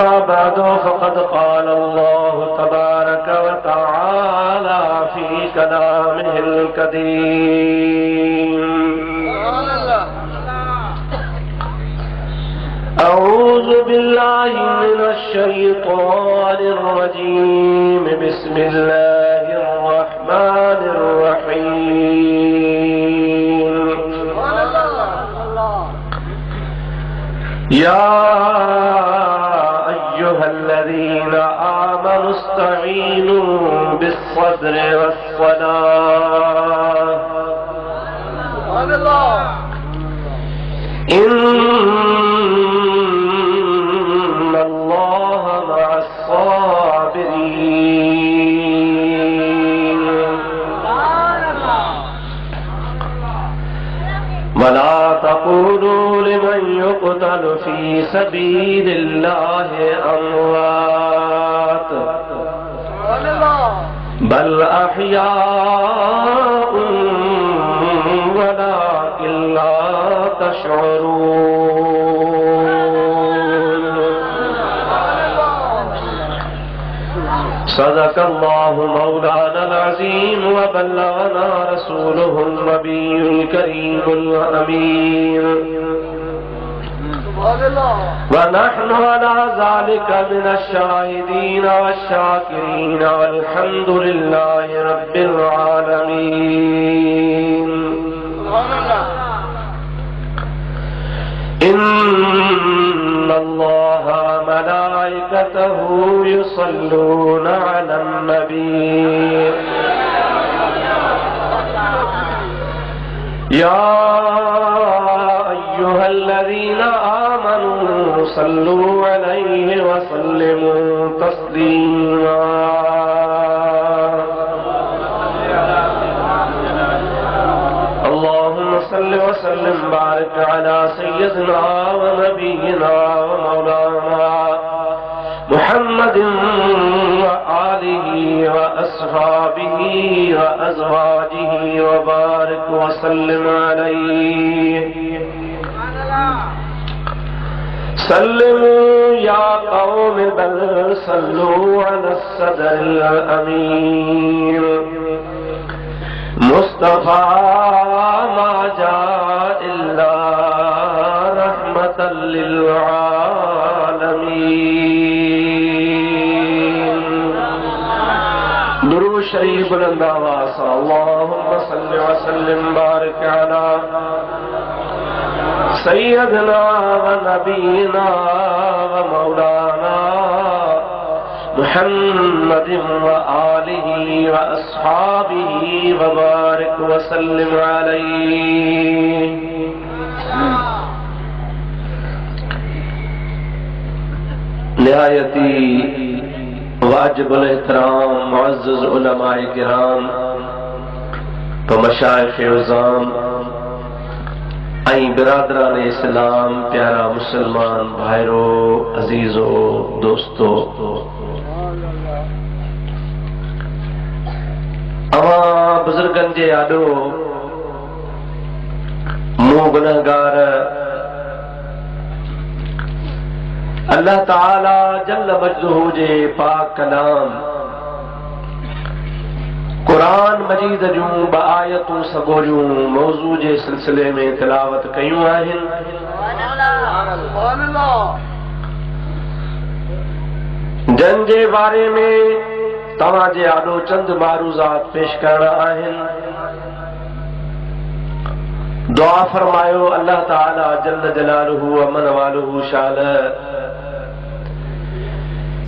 अम्मा बादो फ़क़द क़ाल अल्लाहु तबारक व तआला फ़ी कलामिहिल कदीम अऊज़ु बिल्लाहि मिनश शैतानिर रजीम बिस्मिल्लाहिर रहमानिर रहीम या अय्युहल्लज़ीना आमनु इस्तईनु बिस्सब्रि वस्सलाह इन्नल्लाह मअस्साबिरीन वला तक़ूलू लिमन युक़तलु फ़ी सबीलिल्लाहि अमवात बल अहयाउन वलाकिन ला तशऊरून सदक़ल्लाहु मौलानल अज़ीम व बल्लगना रसूलुहुन नबियुल करीमुल अमीन व नहनु अला ज़ालिका मिनश शाहिदीन वश्शाकिरीन वल्हम्दुलिल्लाहि रब्बिल आलमीन इन्नल्लाह व मलाइकतहु युसल्लूना अलन नबी या अय्युहल्लज़ीना आमनू सल्लू अलैहि व सल्लिमू तस्लीमा सल्लि व सल्लिम बारिक अला सय्यदिना व नबीना व मौलाना मुहम्मदिन व आलिहि व अस्हाबिहि व अज़वाजिहि व बारिक व सल्लिम अलैहि सल्लिमू या कौम बल सल्लू अला सदरिल अमीन मुस्तफा मा जा इल्ला रहमतल लिल आलमीन दुरूद शरीफ बुलंद आवाज़ से अल्लाहुम्मा सल्लि व सल्लिम बारिक अला सय्यदना व नबीना व मौलाना मुहम्मदिन व आलिहि व अस्हाबिहि व बारिक व सल्लिम अलैहि। निहायती वाजिबुल एहतराम मुअज़्ज़ज़ उलमाए किराम व मशाइख़ उज़्ज़ाम ऐं बिरादरान इस्लाम प्यारा मुसलमान भाइरो अजीजो दोस्तो अवां बुजुर्गन जे आॾो मूं गुनहगार अल्लाह ताला जल्ल मजदूहु जे पाक कलाम कुरान मजीद जूं ब आयतूं सगोरियूं मौज़ू जे सिलसिले में तिलावत कयूं आहिनि। जन जे बारे में तव्हां जे आॾो चंद मारूज़ात पेश करणा आहिनि। दुआ फरमायो अल्लाह ताला जल्ल जलालुहु अमन वालुहु शाल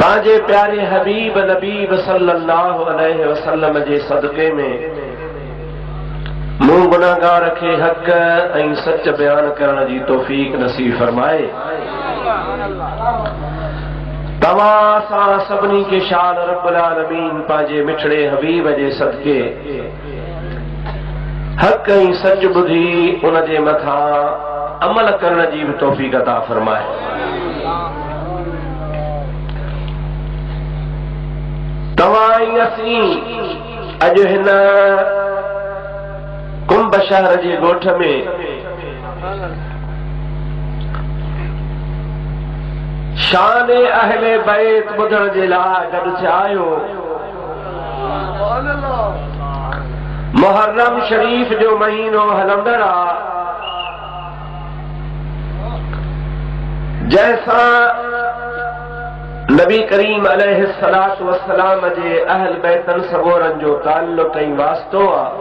ताजे प्यारे हबीब नबीब सल्लल्लाहु अलैहि वसल्लम जे सदक़े में मूं गुनाहगार खे हक़ ऐं सच बयान करण जी तौफ़ीक़ नसीब फरमाए। तव्हां सां सभिनी खे शान रब्बुल आलमीन पंहिंजे मिठड़े हबीब जे सदक़े हक़ ऐं सच ॿुधी उन जे मथां अमल करण जी बि तौफ़ीक़ अता फरमाए। तव्हां ऐं असीं अॼु हिन कुंभ शहर जे ॻोठ में शान अहले बैत ॿुधण जे लाइ गॾु थिया आहियो। मुहर्रम शरीफ जो महीनो हलंदड़ आहे, जंहिंसां नबी करीम अलैहिस्सलातु वस्सलाम जे अहल बैतन सगोरन जो ताल्लुक़ ऐं वास्तो आहे।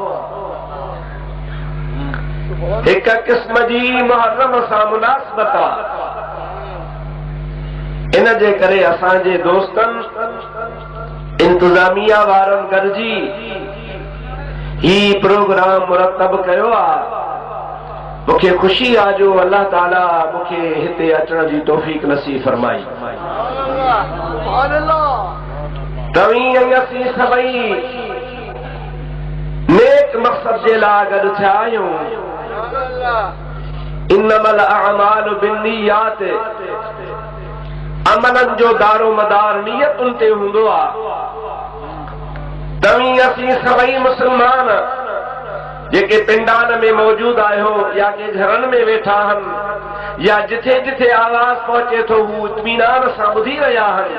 हिक क़िस्म जी मुहर्रम सां मुनासिबत आहे। इन जे करे असांजे दोस्तनि इंतजामिया वारनि गॾिजी ही प्रोग्राम मुरतब कयो आहे। मूंखे ख़ुशी आहे जो अल्लाह ताला मूंखे हिते अचण जी तौफ़ीक़ नसीब फरमाई। तव्हीं ऐं असीं सभई नेक मक़सद जे लाइ गॾु थिया आहियूं। इन्नमल अअमालु बिन्नियात, अमलनि जो दारो मदार नियतुनि ते हूंदो आहे। तव्हीं असीं सभई मुस्लमान जेके पिंडान में मौजूद आहियो या के घरनि में वेठा आहिनि या जिथे जिथे आवाज़ पहुचे थो हू इत्मीनान सां ॿुधी रहिया आहिनि।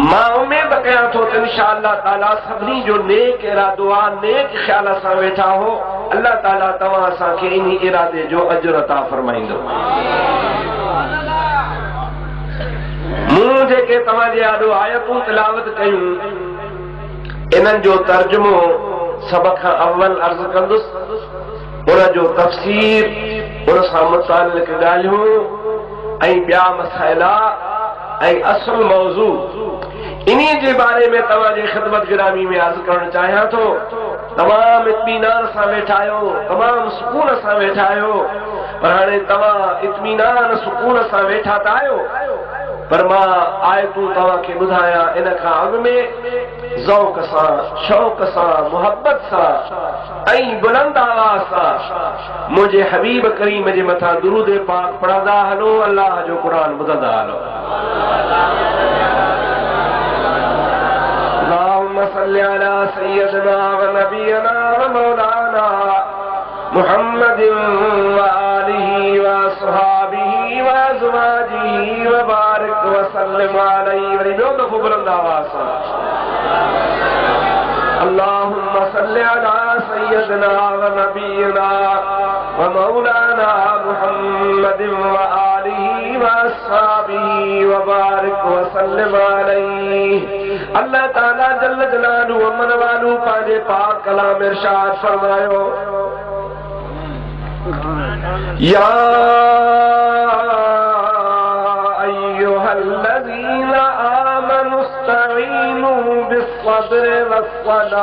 मां उमेद कयां थो त इंशाअल्लाह ताला सभिनी जो नेक इरादो आहे, नेक ख़्याल सां वेठा हो। अल्लाह ताला तव्हां असांखे इन इरादे जो अजर अता फरमाईंदो। मूं जेके तव्हांजे आॾो आयतूं तिलावत कयूं, इन्हनि जो तर्जुमो सभ खां अव्वल अर्ज़ कंदुसि, उन जो तफ़सीर, उन सां मुतालिक़ ॻाल्हियूं ऐं ॿिया मसइला ऐं असुल मौज़ू इन्ही जे बारे में तव्हांजे ख़िदमत गिरामी में अर्ज़ करणु चाहियां थो। तमामु इत्मीनान सां वेठा आहियो, तमामु सुकून सां वेठा आहियो, पर हाणे तव्हां इत्मीनान सुकून सां वेठा त आहियो, पर मां आयतूं तव्हांखे ॿुधायां इन खां अॻु में ज़ौक़ सां, शौक़ सां, मुहबत सां ऐं बुलंद आवाज़ सां मुंहिंजे हबीब करीम जे मथां दुरूद पाक पढ़ंदा हलो, अल्लाह जो क़ुरान ॿुधंदा हलो। अल्लाहुम्मा सल्लि अला सय्यिदना व नबियना व मौलाना मुहम्मदिन व आलिहि व अस्हाबिहि व अज़वाजिहि व बारिक व सल्लिम अलैहि। वरी ॿियो दफ़ो बुलंद आवाज़ सां अल्लाहुम्मा सल्लि अला सय्यिदना व नबियना व मौलाना मुहम्मदिन व आलिहि व अस्हाबिहि व बारिक व सल्लिम अलैहि। अल्लाह ताला जल्ल जलालहू अमन वालू पंहिंजे पाक कलाम इरशाद फरमायो, या अय्युहल्लज़ीना आमनु इस्तईनु बिस्सब्रि वस्सलाह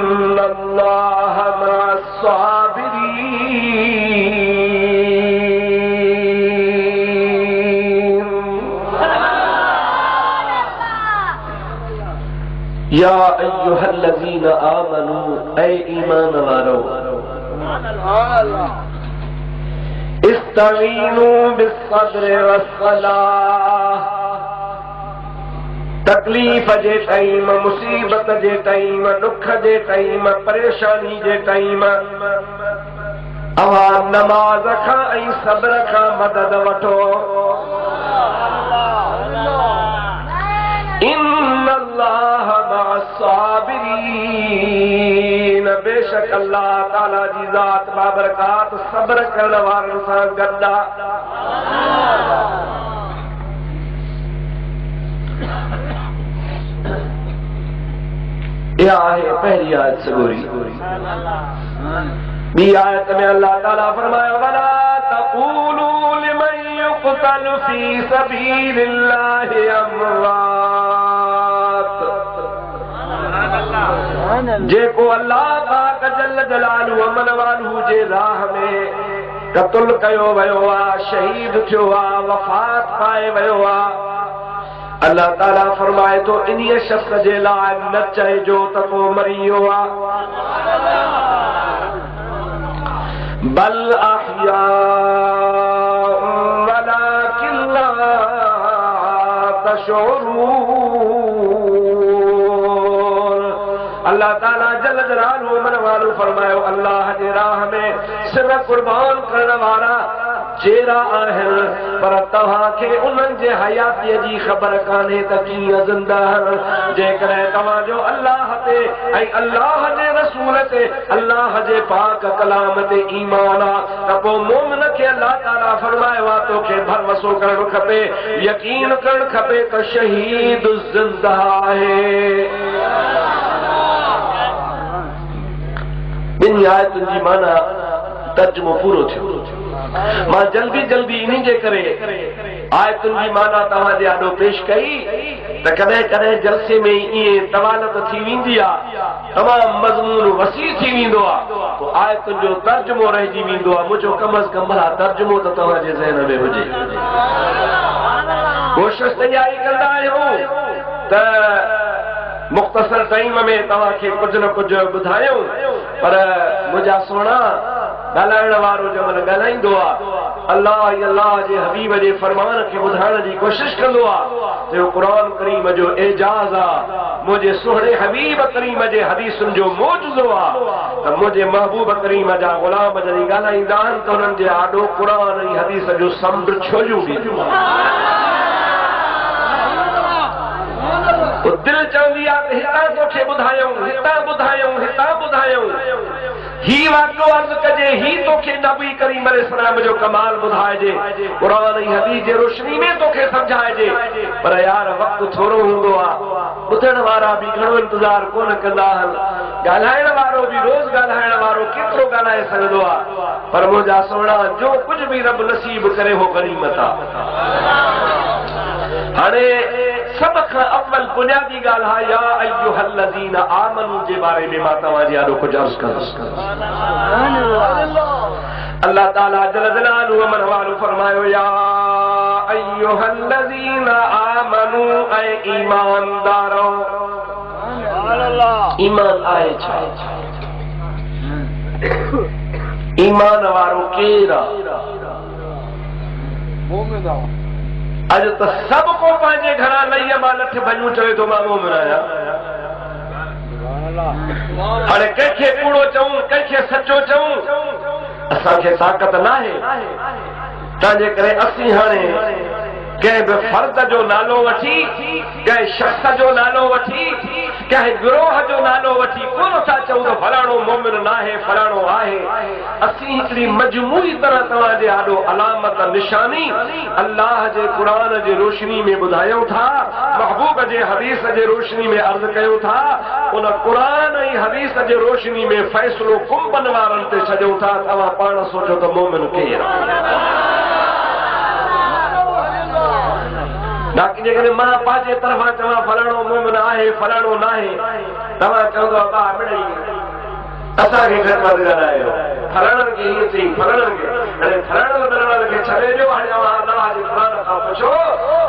इन्नल्लाह मअस्साबिरीन। या अय्युहल्लज़ीना आमनु, ऐ ईमान वारो, इस्तईनु बिस्सब्रि वस्सलाह, तकलीफ़ जे टाइम, मुसीबत जे टाइम, दुख जे टाइम, परेशानी जे टाइम अवां नमाज खां ऐं सब्र खां मदद वठो। इन्नल्लाह मअस्साबिरीन, बेशक अल्लाह ताला जी ज़ात बाबरकात सब्र करण वारनि सां गॾु आहे। इहा आहे पहिरीं आयत सगोरी। ॿी आयत में अल्लाह ताला फरमायो, वला तक़ूलू लिमन युक़तलु फी सबीलिल्लाहि अमवात, जेको अल्लाह पाक जल्ल जलालहू अमन वालहू जे राह में क़त्ल कयो वियो आहे, शहीद थियो आहे, वफ़ात पाए वियो आहे, अल्लाह ताला फरमाए थो इन्हीअ शख्स जे लाइ न चइजो त को मरी वियो आहे, बल अहयाउन वलाकिन ला तशऊरून। अल्लाह ताला जल जलालहू मन वालो फरमायो, अल्लाह जे राह में सिर कुर्बान करण वारा जेरा आहिनि पर तव्हांखे उन्हनि जे हयातीअ जी ख़बर कान्हे त कीअं ज़िंदा आहिनि। जेकॾहिं तव्हांजो अल्लाह ते ऐं अल्लाह जे रसूल ते अल्लाह जे पाक कलाम ते ईमान आहे त पोइ मोमिन खे अल्लाह ताला फरमायो आहे तोखे भरवसो करणु खपे, यकीन करणु खपे त शहीद ज़िंदा आहे। ॿिनि आयतुनि जी माना तर्जुमो पूरो थियो। मां जल्दी जल्दी इन जे करे आयतुनि जी माना तव्हांजे आॾो पेश कई त कॾहिं कॾहिं जलसे में ईअं तवालत थी वेंदी आहे, तमामु मज़मून वसी थी वेंदो आहे, पोइ आयतुनि जो तर्जुमो रहिजी वेंदो आहे। मुंहिंजो कम अज़ कम भला तर्जुमो त तव्हांजे ज़हन में हुजे। कोशिशि तयारी कंदा आहियूं त मुख़्तसर टाइम में तव्हांखे कुझु न कुझु ॿुधायूं, पर मुंहिंजा सुहिणा ॻाल्हाइण वारो जंहिंमहिल ॻाल्हाईंदो आहे अल्लाह अल्लाह जे हबीब जे फरमान खे ॿुधाइण जी कोशिशि कंदो आहे जो क़ुर करीम जो एजाज़ आहे, मुंहिंजे सुहिणे हबीब करीम जे हदीसुनि जो मौजूदो आहे त मुंहिंजे महबूब करीम जा ग़ुलाम जॾहिं ॻाल्हाईंदा आहिनि त हुननि जे आॾो क़ुर ऐं हदीस जो समुंड छो जूं ॾींदियूं। दिल चवंदी आहे त हितां तोखे ॿुधायूं, हितां ॿुधायूं, हितां ॿुधायूं, ही वाक़ो अर्ज़ कजे, ही तोखे नबी करीम अलैहिस्सलाम जो कमाल ॿुधाइजे, क़ुर ऐं हदीस जे रोशनी में तोखे सम्झाइजे। पर यार वक़्तु थोरो हूंदो आहे, ॿुधण वारा बि घणो इंतज़ार कोन कंदा आहिनि, ॻाल्हाइण वारो बि रोज़ ॻाल्हाइण वारो केतिरो ॻाल्हाए सघंदो आहे, पर मुंहिंजा सुहिणा जो कुझु बि रब नसीब करे हो गनीमत आहे। हाणे सभ खां अव्वल बुनियादी ॻाल्हि आहे या अय्युहल्लज़ीन आमनू जे बारे में मां तव्हांजे आॾो कुझु अर्ज़ कंदुसि। अल्लाह ताला जल जलालुहु मन वालो फरमायो या अय्युहल्लज़ीन आमनू ऐं ईमानदारो। ईमान आहे छा? ईमान वारो केरु आहे? अॼु त सभु को पंहिंजे घरां लईअ मां लठ भॼूं चवे थो मां मोमिन आहियां। हाणे कंहिंखे कूड़ो चऊं, कंहिंखे सचो चऊं, असांखे ताक़त नाहे। तंहिंजे करे असीं हाणे कंहिं बि फर्द जो नालो वठी, कंहिं शख़्स जो नालो वठी, कंहिं गिरोह जो नालो वठी कोन था चऊं त फलाणो मोमिन नाहे, फलाणो आहे। असीं हिकिड़ी मजमूई तरह तव्हांजे आॾो अलामत निशानी अल्लाह जे क़ुर जे रोशनी में ॿुधायूं था, महबूब जे हदीस जे रोशनी में अर्ज़ कयूं था। उन क़ुर ऐं हदीस जे रोशनी में फ़ैसिलो कुंभनि वारनि ते छॾियूं था। तव्हां पाण सोचो त मोमिन केरु आहे? बाक़ी जेकॾहिं मां पंहिंजे तरफ़ां चवां फलाणो मोमिन आहे, फलाणो नाहे, तव्हां चवंदो भाउ मिड़ई असांखे घटि वधि ॻाल्हायो, फलाणनि खे हीअं चई, फलाणनि खे, हाणे फलाणनि खे छॾे ॾियो। हाणे अल्लाह जे क़ुर खां पुछो,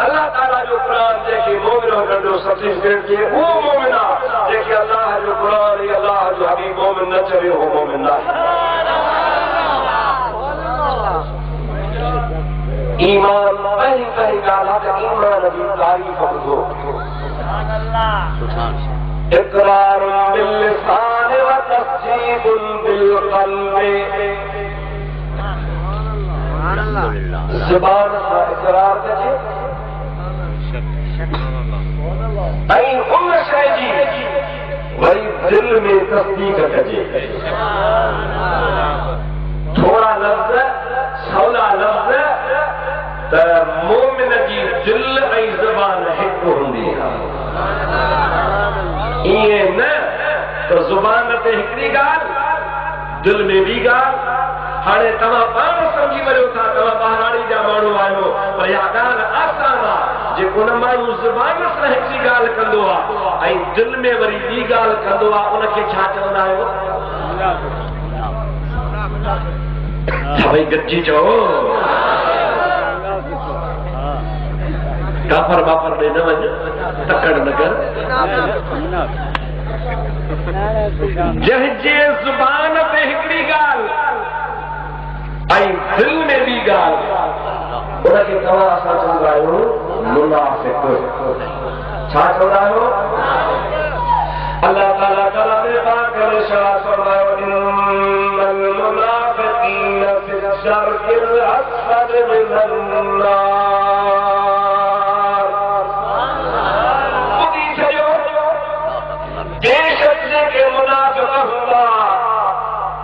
अल्लाह ताला जो क़ुर जेके मोमिन वठण जो सर्टिफिकेट ॾिए उहो मोमिन आहे, जेके अल्लाह जो क़ुर ऐं अल्लाह जो हबीब मोमिन न चवे उहो मोमिन नाहे। ईमान पहिरीं पहिरीं ॻाल्हि आहे त ईमान जी तारीफ़ ॿुधो। इक़रार बिल्लिसान व तस्दीक़ बिलक़ल्ब। ज़ुबान सां इक़रार कजे ऐं उन शइ जी वरी दिल में तस्दीक़ कजे। थोड़ा लफ़्ज़, सवला लफ़्ज़ त मोमिन जी दिल ऐं ज़बान हिकु हूंदी आहे। ईअं न त ज़ुबान ते हिकिड़ी ॻाल्हि, दिल में ॿी ॻाल्हि। हाणे तव्हां पाण सम्झी वञो था, तव्हां ॿाहिराणी जा माण्हू आहियो, पर इहा ॻाल्हि आसान आहे। जेको न माण्हू ज़ुबान सां हिकिड़ी ॻाल्हि कंदो आहे ऐं दिल में वरी ॿी ॻाल्हि कंदो आहे, उनखे छा चवंदा आहियो? भई गॾिजी चओ, काफर बाफर में न वञ, तकड़ न कर। जंहिंजे ज़ुबान ते हिकिड़ी ॻाल्हि ऐं दिल में ॿी ॻाल्हि, उनखे तव्हां असां चवंदा आहियूं मुनाफ़िक़। छा चवंदा आहियो? अल्लाह ताला कलाम पाक में इरशाद फरमायो, इन्नल إن في الشرق الأسفل من النار ॿुधी छॾियो बेशक जेके मुनाफ़िक़ हूंदा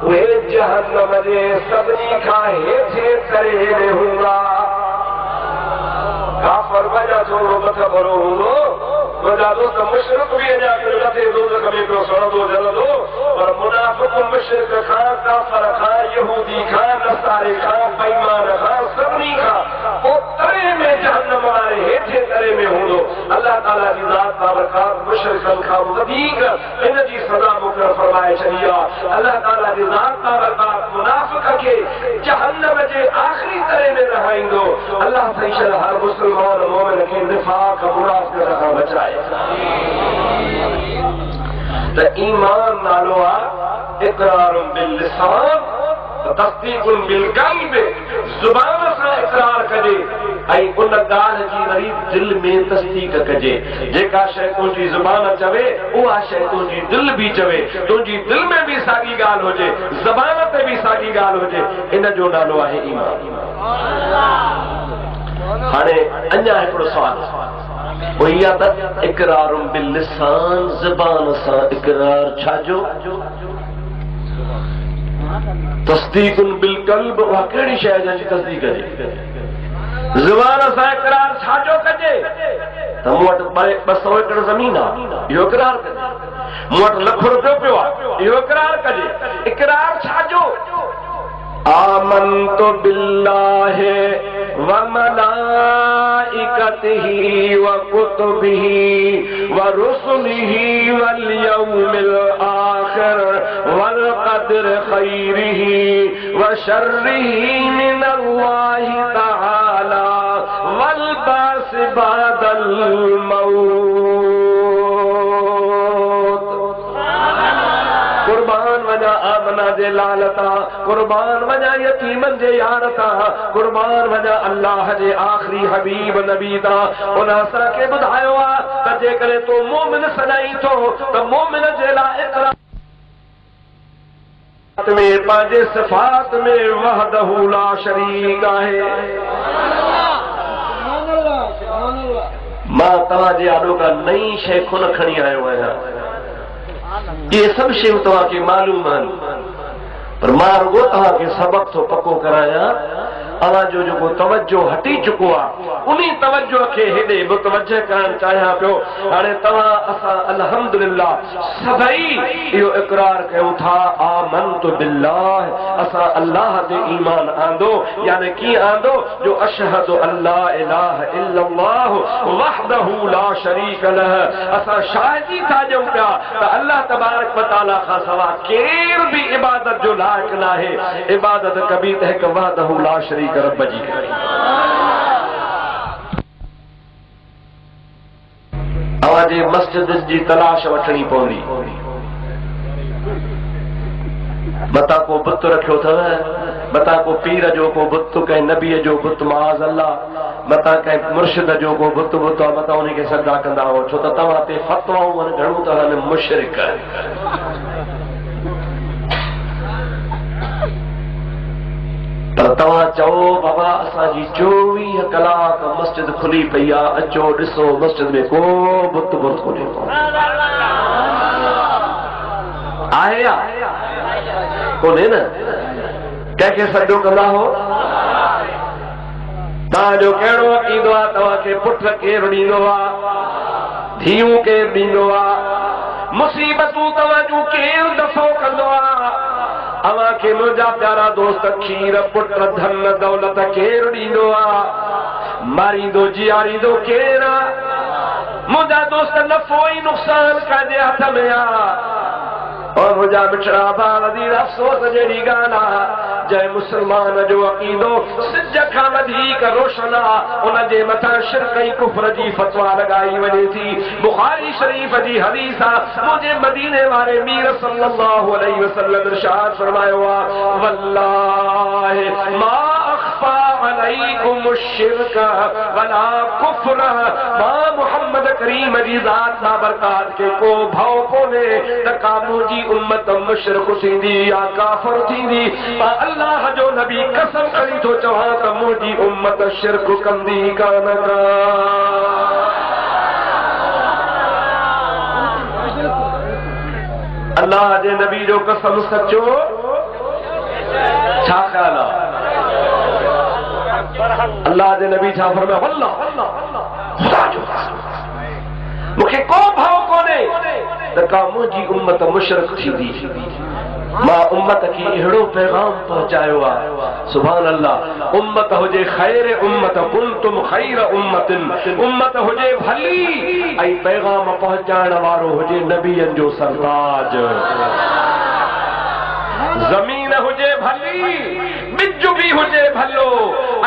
उहे जहन्नम जे सभिनी खां हेठि दरे में हूंदा काफ़िर वञा थोरो मथां भरो हूंदो मुंहिंजा दोस्त मुशरिक बि अञा मथे दोज़ख में हिकिड़ो सड़ंदो जलंदो पर मुनाफ़िक़ मुशरिक खां काफ़िर खां यहूदी खां नसारे खां बेईमान खां सभिनी खां पोइ तरे में जहन्नम वारे हेठि दरे में हूंदो अल्लाह ताला जी ज़ात बाबरकात मुशरिकनि खां वधीक इन जी सज़ा मुक़ररु फरमाए छॾी आहे अल्लाह ताला जी ज़ात बाबरकात मुनाफ़िक़ खे जहन्नम जे आख़िरी दरे में रहाईंदो अल्लाह फैसल हर मुस्लमान मोमिन खे निफाक़ मुनाफ़िक़ खां बचाए त ईमान नालो आहे इक़रार बिल लिसान तस्दीक़ बिल क़ल्ब ज़ुबान सां इक़रार कजे ऐं उन ॻाल्हि जी वरी दिलि में तस्दीक़ कजे जेका शइ तुंहिंजी ज़ुबान चवे उहा शइ तुंहिंजी दिलि बि चवे तुंहिंजी दिलि में बि साॻी ॻाल्हि हुजे ज़बान ते बि साॻी ॻाल्हि हुजे इन जो नालो आहे ईमान हाणे अञा हिकिड़ो सुवाल इहा त इक़रार बिल लिसान ज़बान सां इक़रार छाजो तस्दीक़ बिल क़ल्ब उहा कहिड़ी शइ जंहिंजी तस्दीक़ कजे ज़बान सां इक़रार छाजो कजे त मूं वटि 200 एकड़ ज़मीन आहे इहो इक़रार कजे मूं वटि लख रुपयो पियो आहे इहो इक़रार कजे इक़रार छाजो आमन्तु बिल्लाहि व मलाइकतिही व कुतुबिही व रुसुलिही वल यौमिल आखिर वल क़द्र खैरिही व शर्रिही मिनल्लाहि तआला वल बास बादल मौत कुर्बान वञा आमना जे लालता कुर्बान वञा यतीमन जे यारता कुर्बान वञा अल्लाह जे आख़िरी हबीब नबी ता उन असांखे ॿुधायो आहे त जेकॾहिं तूं मोमिन सॾाई थो त मोमिन जे लाइ इक़रार में पंहिंजे सिफ़ात में वहदहू ला शरीक आहे मां तव्हांजे आॾो का नई शइ कोन खणी आयो आहियां ये सब शयूं तव्हांखे मालूम आहिनि पर मां रुगो तव्हांखे सबक थो पको करायां अवाजो जेको तवज्जो हटी चुको आहे उन तवज्जो खे हेॾे मुतवजह करणु चाहियां पियो हाणे तव्हां असां अल्हम्दुलिल्लाह सभई इहो इक़रार कयूं था आमन्तु बिल्लाह असां अल्लाह ते ईमान आंदो यानी कीअं आंदो जो अशहदु अल्ला इलाहा इल्लल्लाह वहदहू ला शरीक लह असां शाहिदी था ॾियूं पिया त अल्लाह तबारक व तआला खां सवाइ केर बि इबादत जो लाइक़ न आहे इबादत कबी त हिकु वहदहू ला शरीक रब जी अवांजे मस्जिद जी तलाश वठणी पवंदी मता को बुत रखियो अथव मता को पीर जो को बुत कंहिं नबीअ जो बुत माज़ अल्लाह मता कंहिं मुर्शिद जो को बुत बुत आहे मता उनखे सजदा कंदा हो छो त तव्हां ते फतवाऊं घणो त हलनि मुशरिक पर तव्हां चओ बाबा असांजी 24 कलाक मस्जिद खुली पई आहे अचो ॾिसो मस्जिद में को बुत बुत कोन्हे आहे या कोन्हे न कंहिंखे सॾो कंदा हो तव्हांजो कहिड़ो अक़ीदो आहे तव्हांखे पुट केरु ॾींदो आहे धीअरूं केरु ॾींदो आहे मुसीबतूं तव्हांजूं केरु दफ़ो कंदो आहे अवांखे मुंहिंजा प्यारा दोस्त खीर पुट धन दौलत केरु ॾींदो आहे मारींदो जीआरींदो केरु आहे मुंहिंजा दोस्त नफ़ो ई नुक़सान कंहिंजे हथ में आहे और मुंहिंजा मिठड़ा भाउ वधीक अफ़सोस जहिड़ी ॻाल्हि आहे जंहिं मुस्लमान जो अक़ीदो सिज खां वधीक रोशन आहे उनजे मथां शिरक ऐं कुफ्र जी फतवा लॻाई वञे थी बुखारी शरीफ़ जी हदीस आहे मुंहिंजे मदीने वारे मीर सल्लल्लाहु अलैहि वसल्लम इरशाद फरमायो आहे वल्लाहि मा अख़फ़ा अलैकुम शिरक वला कुफ्र। मां मोहम्मद करीम जी ज़ात बाबरकात के को भव कोने त कामू जी उम्मत मुशरिक थींदी या काफिर थींदी। मां अल्लाह जो नबी कसम खणी थो चवां त मुंहिंजी उम्मत शिरक कंदी कान का। अल्लाह जे नबी जो कसम सचो छा ख्याल आहे? अल्लाह जे नबी छा फरमायो? खुदा जो मूंखे को भाव कोन्हे त का मुंहिंजी उम्मत मुशरिक थींदी। मां उम्मत खे अहिड़ो पैगाम पहुचायो आहे, सुभान अल्लाह। उम्मत हुजे ख़ैर उम्मत, कुंतुम ख़ैर उम्मतिन, उम्मत हुजे भली ऐं पैगाम पहुचाइण वारो हुजे नबियनि जो सरताज। ज़मीन हुजे भली, बिज भी हुजे भलो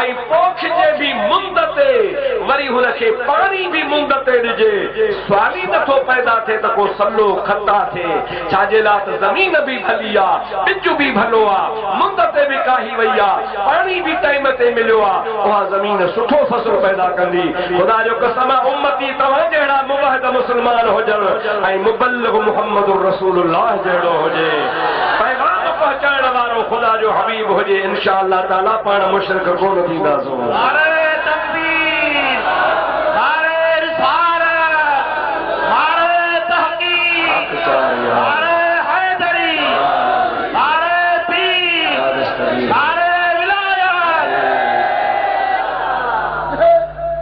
ऐं पोखिजे भी मुंद ते, वरी हुनखे पाणी भी मुंद ते ॾिजे। सुवाल ई नथो पैदा थिए त को सलो खता थिए। छाजे लाइ त ज़मीन भी भली आहे, बिज भी भलो आहे, मुंद ते भी काही वई आहे, पाणी भी टाइम ते मिलियो आहे। उहा ज़मीन सुठो फसल पैदा कंदी। ख़ुदा जो कसम आहे उम्मती तव्हां जहिड़ा मुवहिद मुस्लमान हुजनि ऐं मुबल्लिग़ मुहम्मदुर रसूलुल्लाह जहिड़ो हुजे, पैगाम पहुचाइण वारो ख़ुदा जो हबीब हुजे। इंशाअल्लाह ताला पाण मुशरिक कोन थींदासूं। नारे तकबीर, नारे रिसालत, नारे तहक़ीक़, नारे हैदरी, नारे पीर, नारे विलायत।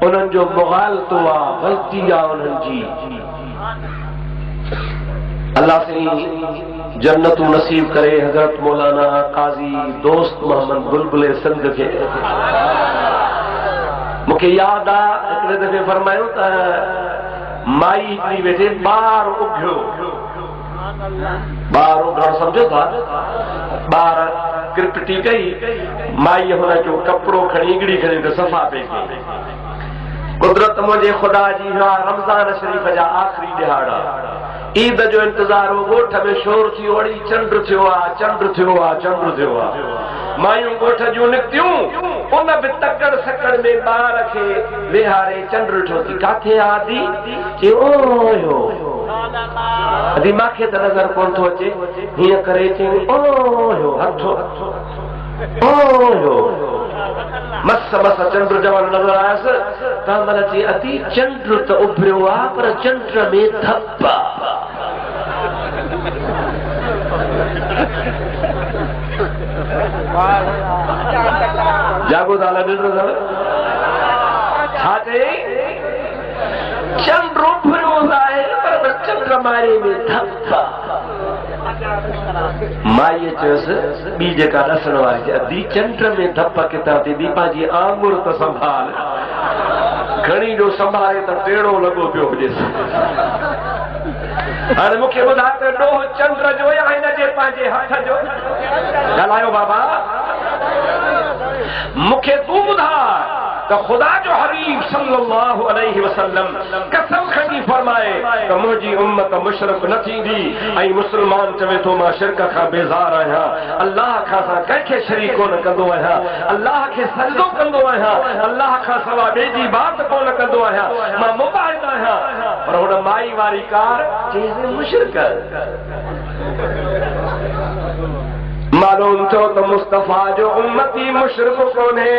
उन्हनि जो मुग़ालतो आहे, ग़लती आहे उन्हनि जी। अल्लाह से जन्नत नसीब करे हज़रत मौलाना काज़ी दोस्त मोहम्मद बुलबुल सिंध के। मूंखे यादि आहे हिकिड़े दफ़े फरमायो त माई हिकिड़ी वेठे ॿार उघियो। ॿार उघण सम्झो था? ॿार किरपटी कई, माई हुनजो कपिड़ो खणी इगड़ी खणी त सफ़ा पई कई। कुदरत मुंहिंजे ख़ुदा जी रमज़ान शरीफ़ जा आख़िरी ॾिहाड़ा, ईद जो इंतज़ार हो। ॻोठ में शोर थी वड़ी, चंड थियो आहे, चंड थियो आहे, चंड थियो आहे। मायूं ॻोठ जूं निकितियूं, उन बि तकड़ सकड़ में ॿार खे वेहारे चंड ॾिठो थी। काथे आदि चए ओयो अदी मूंखे त नज़र कोन थो अचे। हीअं करे चई ओयो हथो ओयो मस मस चंड जवान नज़र आयसि। तंहिं महिल चई अदी चंड त उभरियो आहे पर चंड में धप आहे। जागो दाला ॾिठो अथव छा चई? चंड उभरियो आहे पर चंड मारे में धप आहे। माईअ चयोसि ॿी जेका ॾसण वारी, अदी चंड में धप किथां थी? ॿी पंहिंजी आंगुर त संभाल, घणी जो संभाले त टेड़ो लॻो पियो हुजेसि। हाणे मूंखे ॿुधाए त ॾोह चंड जो या हिनजे पंहिंजे हथ जो? ॻाल्हायो बाबा, मूंखे तूं ॿुधाए त ख़ुदा जो हबीब सल्लल्लाहु अलैहि वसल्लम कसम खणी फरमाए त मुंहिंजी उम्मत मुशरिक न थींदी ऐं मुस्लमान चवे थो मां शिरक खां बेज़ार आहियां, अल्लाह खां कंहिंखे शरीक कोन कंदो आहियां, अल्लाह खे सजदो कंदो आहियां, अल्लाह खां सवाइ ॿिए जी बात कोन कंदो आहियां, मां मुबाहिद आहियां। पर हुन माई वारी कार चई मुशरिक। मालूम थियो त मुस्तफ़ा जो उम्मती मुशरिक कोन्हे।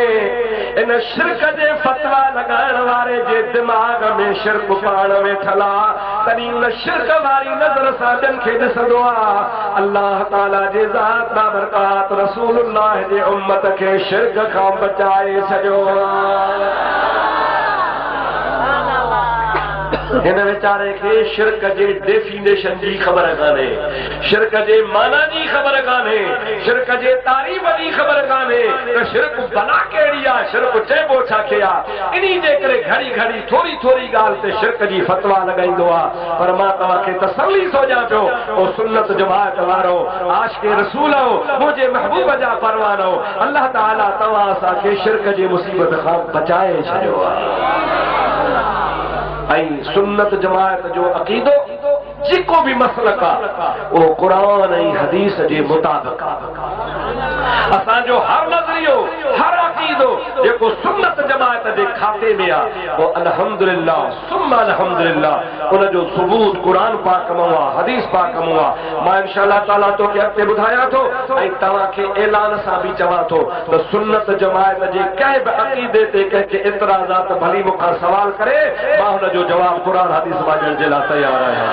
इन शिरक जे फतवा लॻाइण वारे जे दिमाग़ में शिरक पाण वेठल आहे, तॾहिं उन शिरक वारी नज़र सां ॿियनि खे ॾिसंदो आहे। अल्लाह ताला जे ज़ात बाबरकात रसूलुल्लाह जे उम्मत खे शिरक खां बचाए छॾियो आहे। हिन वीचारे खे शिरक जे डेफिनेशन जी ख़बर कान्हे, शिरक जे माना जी ख़बर कान्हे, शिरक जे तारीफ़ जी ख़बर कान्हे त शिरक भला कहिड़ी आहे, शिरक चइबो छा खे आहे। इन्ही जे करे घड़ी घड़ी थोरी थोरी ॻाल्हि ते शिरक जी फतवा लॻाईंदो आहे। पर मां तव्हांखे तसल्ली सोचां पियो, ओ सुन्नत जमात वारो, आशिक़े रसूल हो, मुंहिंजे महबूब जा परवानो, अल्लाह ताला तव्हां असांखे शिरक जी मुसीबत खां बचाए छॾियो आहे। ऐं सुन्नत जमात जो अक़ीदो जेको भी मसलक आहे उहो क़ुरान ऐं हदीस जे मुताबिक़ आहे। असांजो हर नज़रियो, हर अक़ीदो अक़ीदो जेको सुन्नत जमात जे खाते में आ वो अल्हम्दुलिल्लाह सुम्मा अल्हम्दुलिल्लाह उन जो सबूत कुरान पाक में हुआ हदीस पाक में हुआ। मां इंशाअल्लाह ताला तो के अॻिते ॿुधायां थो ऐं तव्हां खे ऐलान सां बि चवां थो त सुन्नत जमात जे कंहिं बि अक़ीदे ते कंहिंखे इतराज़ात भली मूंखां सवाल करे मां हुन जो जवाब कुरान हदीस मां ॾियण जे लाइ तयार आहियां।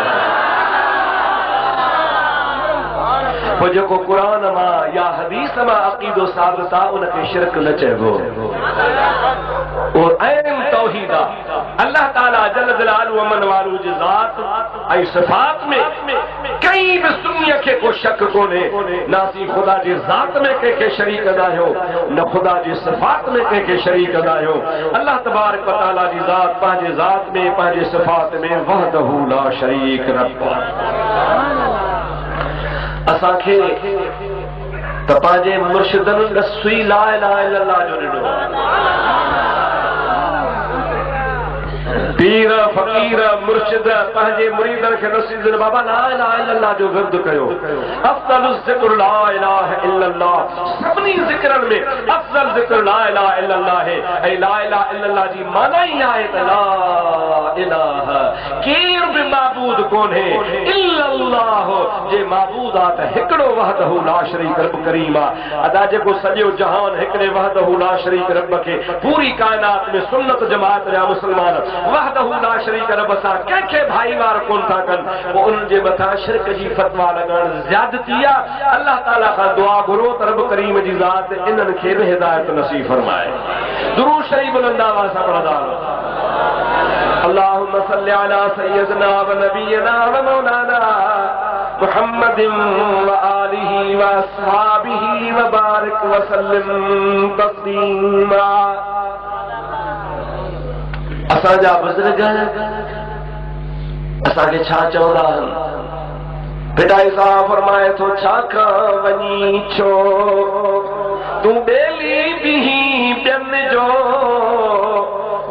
पोइ जेको कुरान मां या हदीस मां अक़ीदो साबित आहे उनखे शिरक न चइबो। उहो ऐन तौहीद आहे। अल्लाह ताला जल जलालहु अमन वारो जी ज़ात ऐं सिफ़ात में कंहिं बि सुन्नीअ खे को शक कोन्हे। न असीं ख़ुदा जी ज़ात में कंहिंखे शरीक कंदा आहियूं न ख़ुदा जी सिफ़ात में कंहिंखे शरीक कंदा आहियूं। अल्लाह तबारक व तआला जी ज़ात पंहिंजे ज़ात में पंहिंजे सिफ़ात में वहदहू ला शरीक रब। असांखे त पंहिंजे मुर्शिदनि रसूल ला इलाहा इल्लल्लाह जो ॾिनो। पीर फ़कीर मुर्शिद पंहिंजे मुरीदनि खे नसीहत बाबा ला इलाहा इल्लल्लाह जो विर्द कयो। अफ़ज़ल ज़िक्र ला इलाहा इल्लल्लाह। सभिनी ज़िक्रनि में अफ़ज़ल ज़िक्र ला इलाहा इल्लल्लाह है। ऐं ला इलाहा इल्लल्लाह जी माना ई आहे त ला इलाहा केर बि माबूद कोन्हे इल्लल्लाह जे माबूद आहे त हिकिड़ो वहदहू ला शरीक रब करीम आहे। अदा जेको सॼो जहान हिकिड़े वहदहू ला शरीक रब खे पूरी काइनात में सुन्नत जमात जा मुस्लमान वहदहू ला शरीक रब सां कंहिंखे भाईवार कोन था कनि पोइ उन्हनि जे मथां शिरक जी फतवा लॻाइण ज़्यादती आहे। अल्लाह ताला खां दुआ घुरो त रब करीम जी ज़ात इन्हनि खे बि हिदायत नसीब फरमाए। दुरूद शरीफ बुलंद आवाज़ सां पढ़ंदा अल्लाहुम्मा सल्लि अला सय्यदना व नबियना व मौलाना मुहम्मदिन व आलिहि व अस्हाबिहि व बारिक व सल्लिम तस्लीमा। असांजा बुज़ुर्ग असांखे छा चवंदा आहिनि। पिटाई साहब फरमाए थो छा खां वञी छो तूं ॿेली बिही ॿियनि जो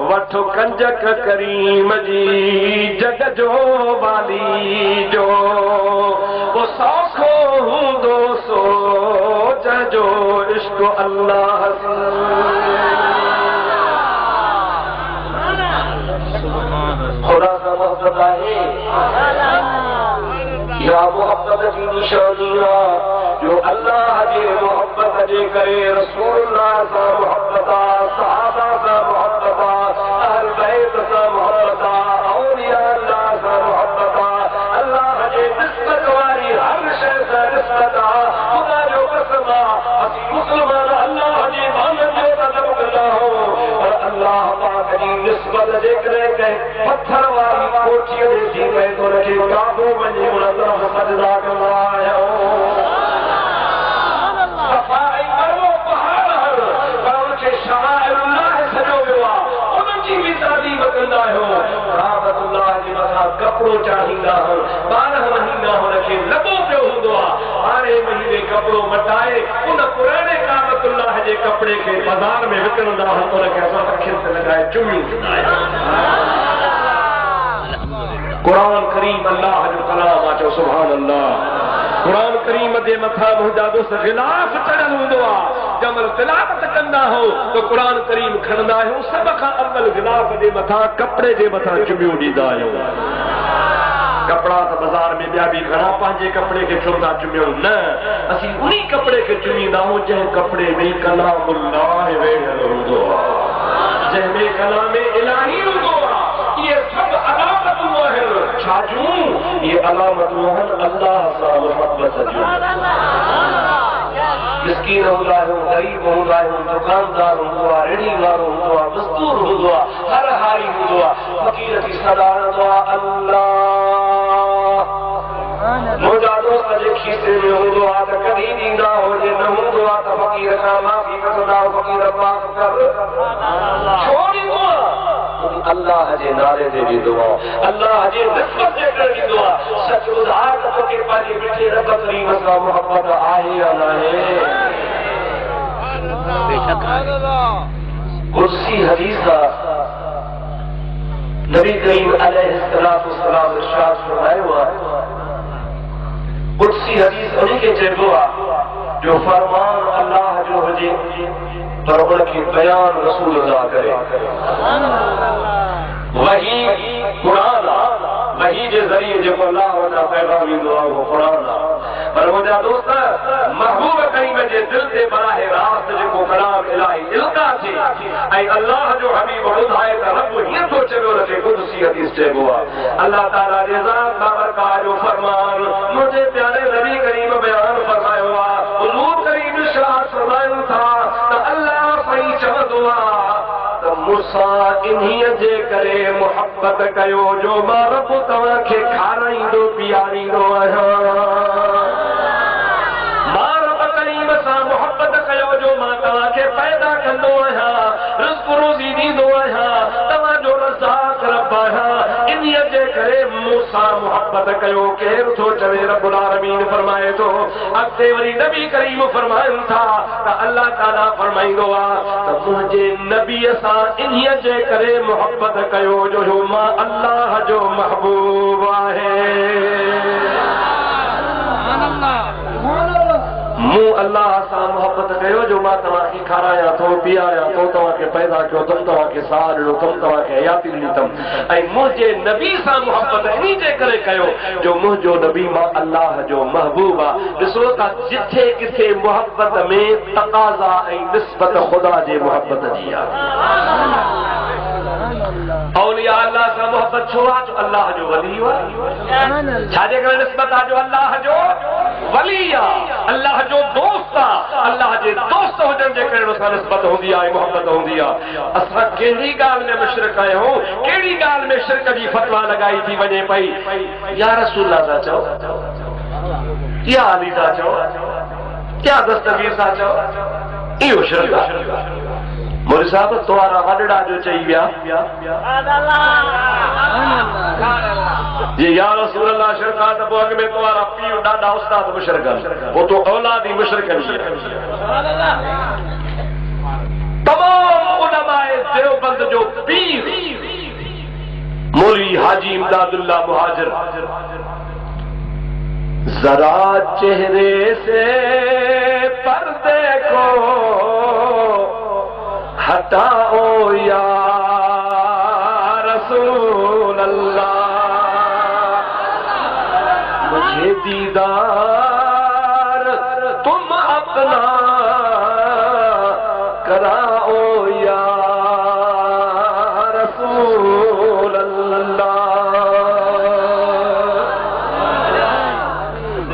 वठो कंजक करीम जी जग जो वाली जो वो सौखो हूंदो सोच जो इश्क अल्लाह खुदा का मोहब्बत आहे या मोहब्बत जी निशानी जो अल्लाह जे मोहब्बत जे करे रसूलुल्लाह सां मोहब्बत सहाबा सां मोहब्बत अहल बैत सां मोहब्बत औलिया अल्लाह सां मोहब्बत अल्लाह जे निस्बत वारी हर शइ सां निस्बत खुदा जो कसम असीं मुस्लमान अल्लाह जी मानत जो तलब कंदा आहियूं पर अल्लाह पाक जी निस्बत जेकॾहिं कंहिं पत्थर वारी कोठीअ ते थी पए थो हुनखे काबू वञी उन तरफ़ सजदा कंदा आहियूं। कपिड़ो चाहींदा आहियूं 12 महीना हुनखे लॻो पियो हूंदो आहे 12 महीने कपिड़ो मटाए उन पुराणे काबतुल्लाह जे कपिड़े खे बाज़ार में विकिणंदा आहियूं हुनखे असां अखियुनि ते लॻाए चुमियूं ॾींदा आहियूं। क़ुरान करीम अल्लाह जो कलाम आहे। चओ सुभान अल्लाह। क़ुरान करीम जे मथां मुंहिंजा दोस्त गिलाफ चढ़ियल हूंदो आहे जमल तिलावत कंदा हो तो कुरान करीम खणंदा आहियूं सभ खां अव्वल गिलाफ जे मथां कपिड़े जे मथां चुमियूं ॾींदा आहियूं। कपिड़ा त बाज़ार में ॿिया बि घणा पंहिंजे कपिड़े खे छो था चुमियूं न असीं उन्ही कपिड़े खे चुमींदा आहियूं जंहिं कपिड़े में कलामुल्लाह वेठल हूंदो आहे जंहिंमें कलाम इलाही हूंदो आहे। इहे सभु अलामतूं आहिनि छा जूं इहे अलामतूं आहिनि अल्लाह सां मोहब्बत जूं। मिस्कीन हूंदा आहियूं ग़रीब हूंदा आहियूं दुकानदार हूंदो आहे रेड़ी वारो हूंदो आहे मज़दूर हूंदो आहे हर हारी हूंदो आहे फ़क़ीर खे सदा हणंदो आहे अल्लाह। मुंहिंजा दोस्त जे खीसे में हूंदो आहे त कॾहिं ॾींदा हुजे न हूंदो आहे त फ़क़ीर खां माफ़ी कंदा फ़क़ीर माफ़ कर छो ॾींदो आहे अल्लाह जे नाले ते ॾींदो आहे अल्लाह जे निस्बत जे करे ॾींदो आहे। सच ॿुधाए त तोखे पंहिंजे मिठे रब करीम सां मोहब्बत आहे या न आहे। कुर्सी हदीस नबी करीम अलैहिस्सलातु वस्सलाम इरशाद फरमायो आहे कुर्सी हदीस उन्हीं के चइबो आहे जो फरमान अल्लाह जो हुजे पर उनकी बयान रसूल अदा करे। वही कुरान वही जे जरिए जो अल्लाह वजा पैगाम ईंदो आहे वो कुरान आहे। पर मुंहिंजा दोस्त महबूब करीम जे दिल ते बराह रास्त जेको कलाम इलाही इल्का थी ऐं अल्लाह जो हबीब ॿुधाए त रब हीअं थो चवे हुनखे कुदसी हदीस चइबो आहे। अल्लाह ताला जे ज़ात बाबरकात जो फरमान मुंहिंजे प्यारे नबी करीम बयान फरमायो आहे। हुज़ूर करीम इरशाद फरमाइनि था त अल्लाह साईं चवंदो आहे मूसा इन्हीअ जे करे मुहब्बत कयो जो मां रब तव्हांखे खाराईंदो पीआरींदो आहियां। मां रब करीम सां मुहब्बत कयो जो मां तव्हांखे पैदा कंदो आहियां, रिज़्क़ रोज़ी ॾींदो आहियां, तव्हांजो रज़ाक़ रब आहियां। इन्हीअ जे करे मूसा मुहब्बत कयो। केरु थो चवे? रब्बुल आलमीन फरमाए थो। अॻिते वरी नबी करीम फरमाइनि था त अल्लाह ताला फरमाईंदो आहे त मुंहिंजे नबीअ सां इन्हीअ जे करे मुहब्बत कयो जो मां अल्लाह जो महबूब आहे। मूं अल्लाह सां मुहब्बत कयो जो मां तव्हांखे खारायां थो पीआरियां थो, तव्हांखे पैदा कयो अथमि, तव्हांखे साह ॾिनो अथमि, तव्हांखे हयाती ॾिनी अथमि। ऐं मुंहिंजे नबी सां मुहब्बत इन जे करे कयो जो मुंहिंजो नबी मां अल्लाह जो महबूब आहे। ॾिसो त जिथे किथे मुहब्बत में तक़ाज़ा ऐं निस्बत ख़ुदा जे मुहब्बत जी आहे। औलिया अल्लाह सां मुहब्बत छो आहे? जो अल्लाह जो वली आहे। छाजे करे निस्बत आहे? जो अल्लाह जो वली आहे, अल्लाह जो दोस्त आहे। अल्लाह जे दोस्त हुजण जे करे उनसां निस्बत हूंदी आहे, मुहब्बत हूंदी आहे। असां कहिड़ी ॻाल्हि में मुशरिक आहियूं, कहिड़ी ॻाल्हि में शिरक जी फतवा लगाई थी वञे पई। या रसूल था चओ, या अली था चओ, या दस्तगीर था चओ, इहो शिरक आहे। मोदी साहब तोरा वॾड़ा जो चई विया ये या रसूल अल्लाह शिरका त पोइ अॻ में तोरा पीउ ॾाढा उस्ताद मुशरिक आहिनि, पोइ तो औलाद ई मुशरिक आहिनि। तमाम उलमाए देवबंद जो पीर मौलवी हाजी इमदादुल्लाह मुहाजिर जरा चेहरे से पर्दे को हटाओ या रसूल अल्लाह, मुझे दीदार तुम अपना कराओ या रसूल अल्लाह।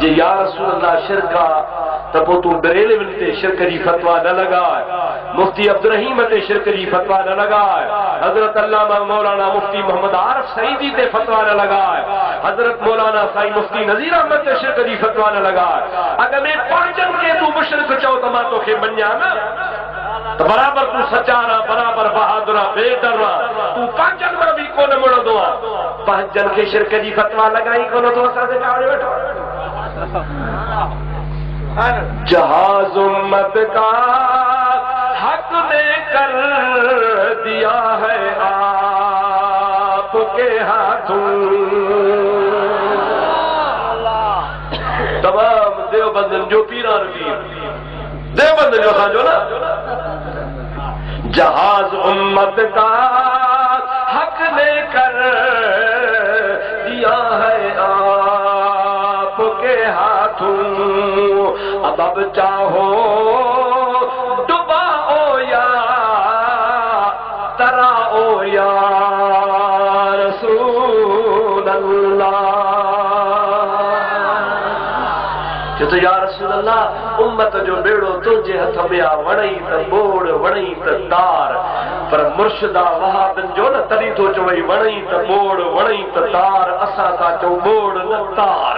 जी या रसूल अल्लाह शिरका त पोइ तूं बरेलविन ते शिरक जी फतवा न लॻाए, मुफ्ती अब्दुर्रहीम ते शिरक जी फतवा न लॻाए, हज़रत अल्लामा मौलाना मुफ्ती मोहम्मद आरिफ सईदी ते फतवा न लॻाए, हज़रत मौलाना साईं मुफ्ती नज़ीर अहमद ते शिरक जी फतवा न लॻाए। अॻ में पंहिंजनि खे तूं मुशरिक चओ त मां तोखे मञां न, त बराबर तूं सचारा, बराबर बहादुर आहे, बेदर आहे। तूं पंहिंजनि में बि कोन मुड़ंदो आहे, पंहिंजनि खे शिरक जी फतवा लॻाई कोन थो असांखे चाढ़े वेठो। जहाज उम्मत का हक ने कर दिया है आपके हाथों। तमाम देवबंदन जो पीरान पीर देवबंदन जो असांजो न जहाज उम्मत का हक ने कर दिया है आपके हाथों। अब चाहो डुबाओ या तराओ या रसूल अल्लाह। तो या रसूल अल्लाह उम्मत जो बेड़ो तुझे हथ में आ, वणई त बोड़ वणई त तार। पर मुर्शिदा वहाबिन जो न तॾहिं थो चवई वणई त बोड़ वणई त तार, असां था चऊं बोड़ न तार।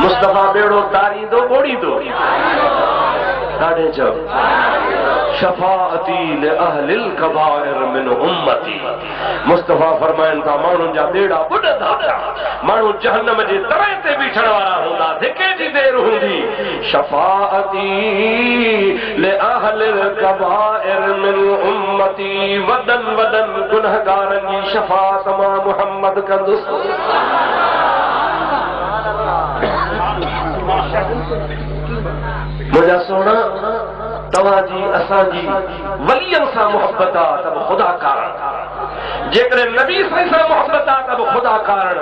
मुस्तफा बेड़ो तारींदो ॿोड़ींदो ॾाढे चओ शफाअती लिअहलिल कबाइर मिन उम्मती। मुस्तफा फरमाइनि था माण्हुनि जा बेड़ा ॿुॾंदा था, माण्हू जहन्नम जे तरे ते बीठण वारा हूंदा, धिके जी देर हूंदी। शफाअती लिअहलिल कबाइर मिन उम्मती, वॾनि वॾनि गुनहगारनि जी शफाअत मां मुहम्मद कंदुसि। मुझा सोना तवाजी असांजी वलियन सा मोहब्बत आ तब खुदा कारण जेकरे नबी सा मोहब्बत आ तब खुदा कारण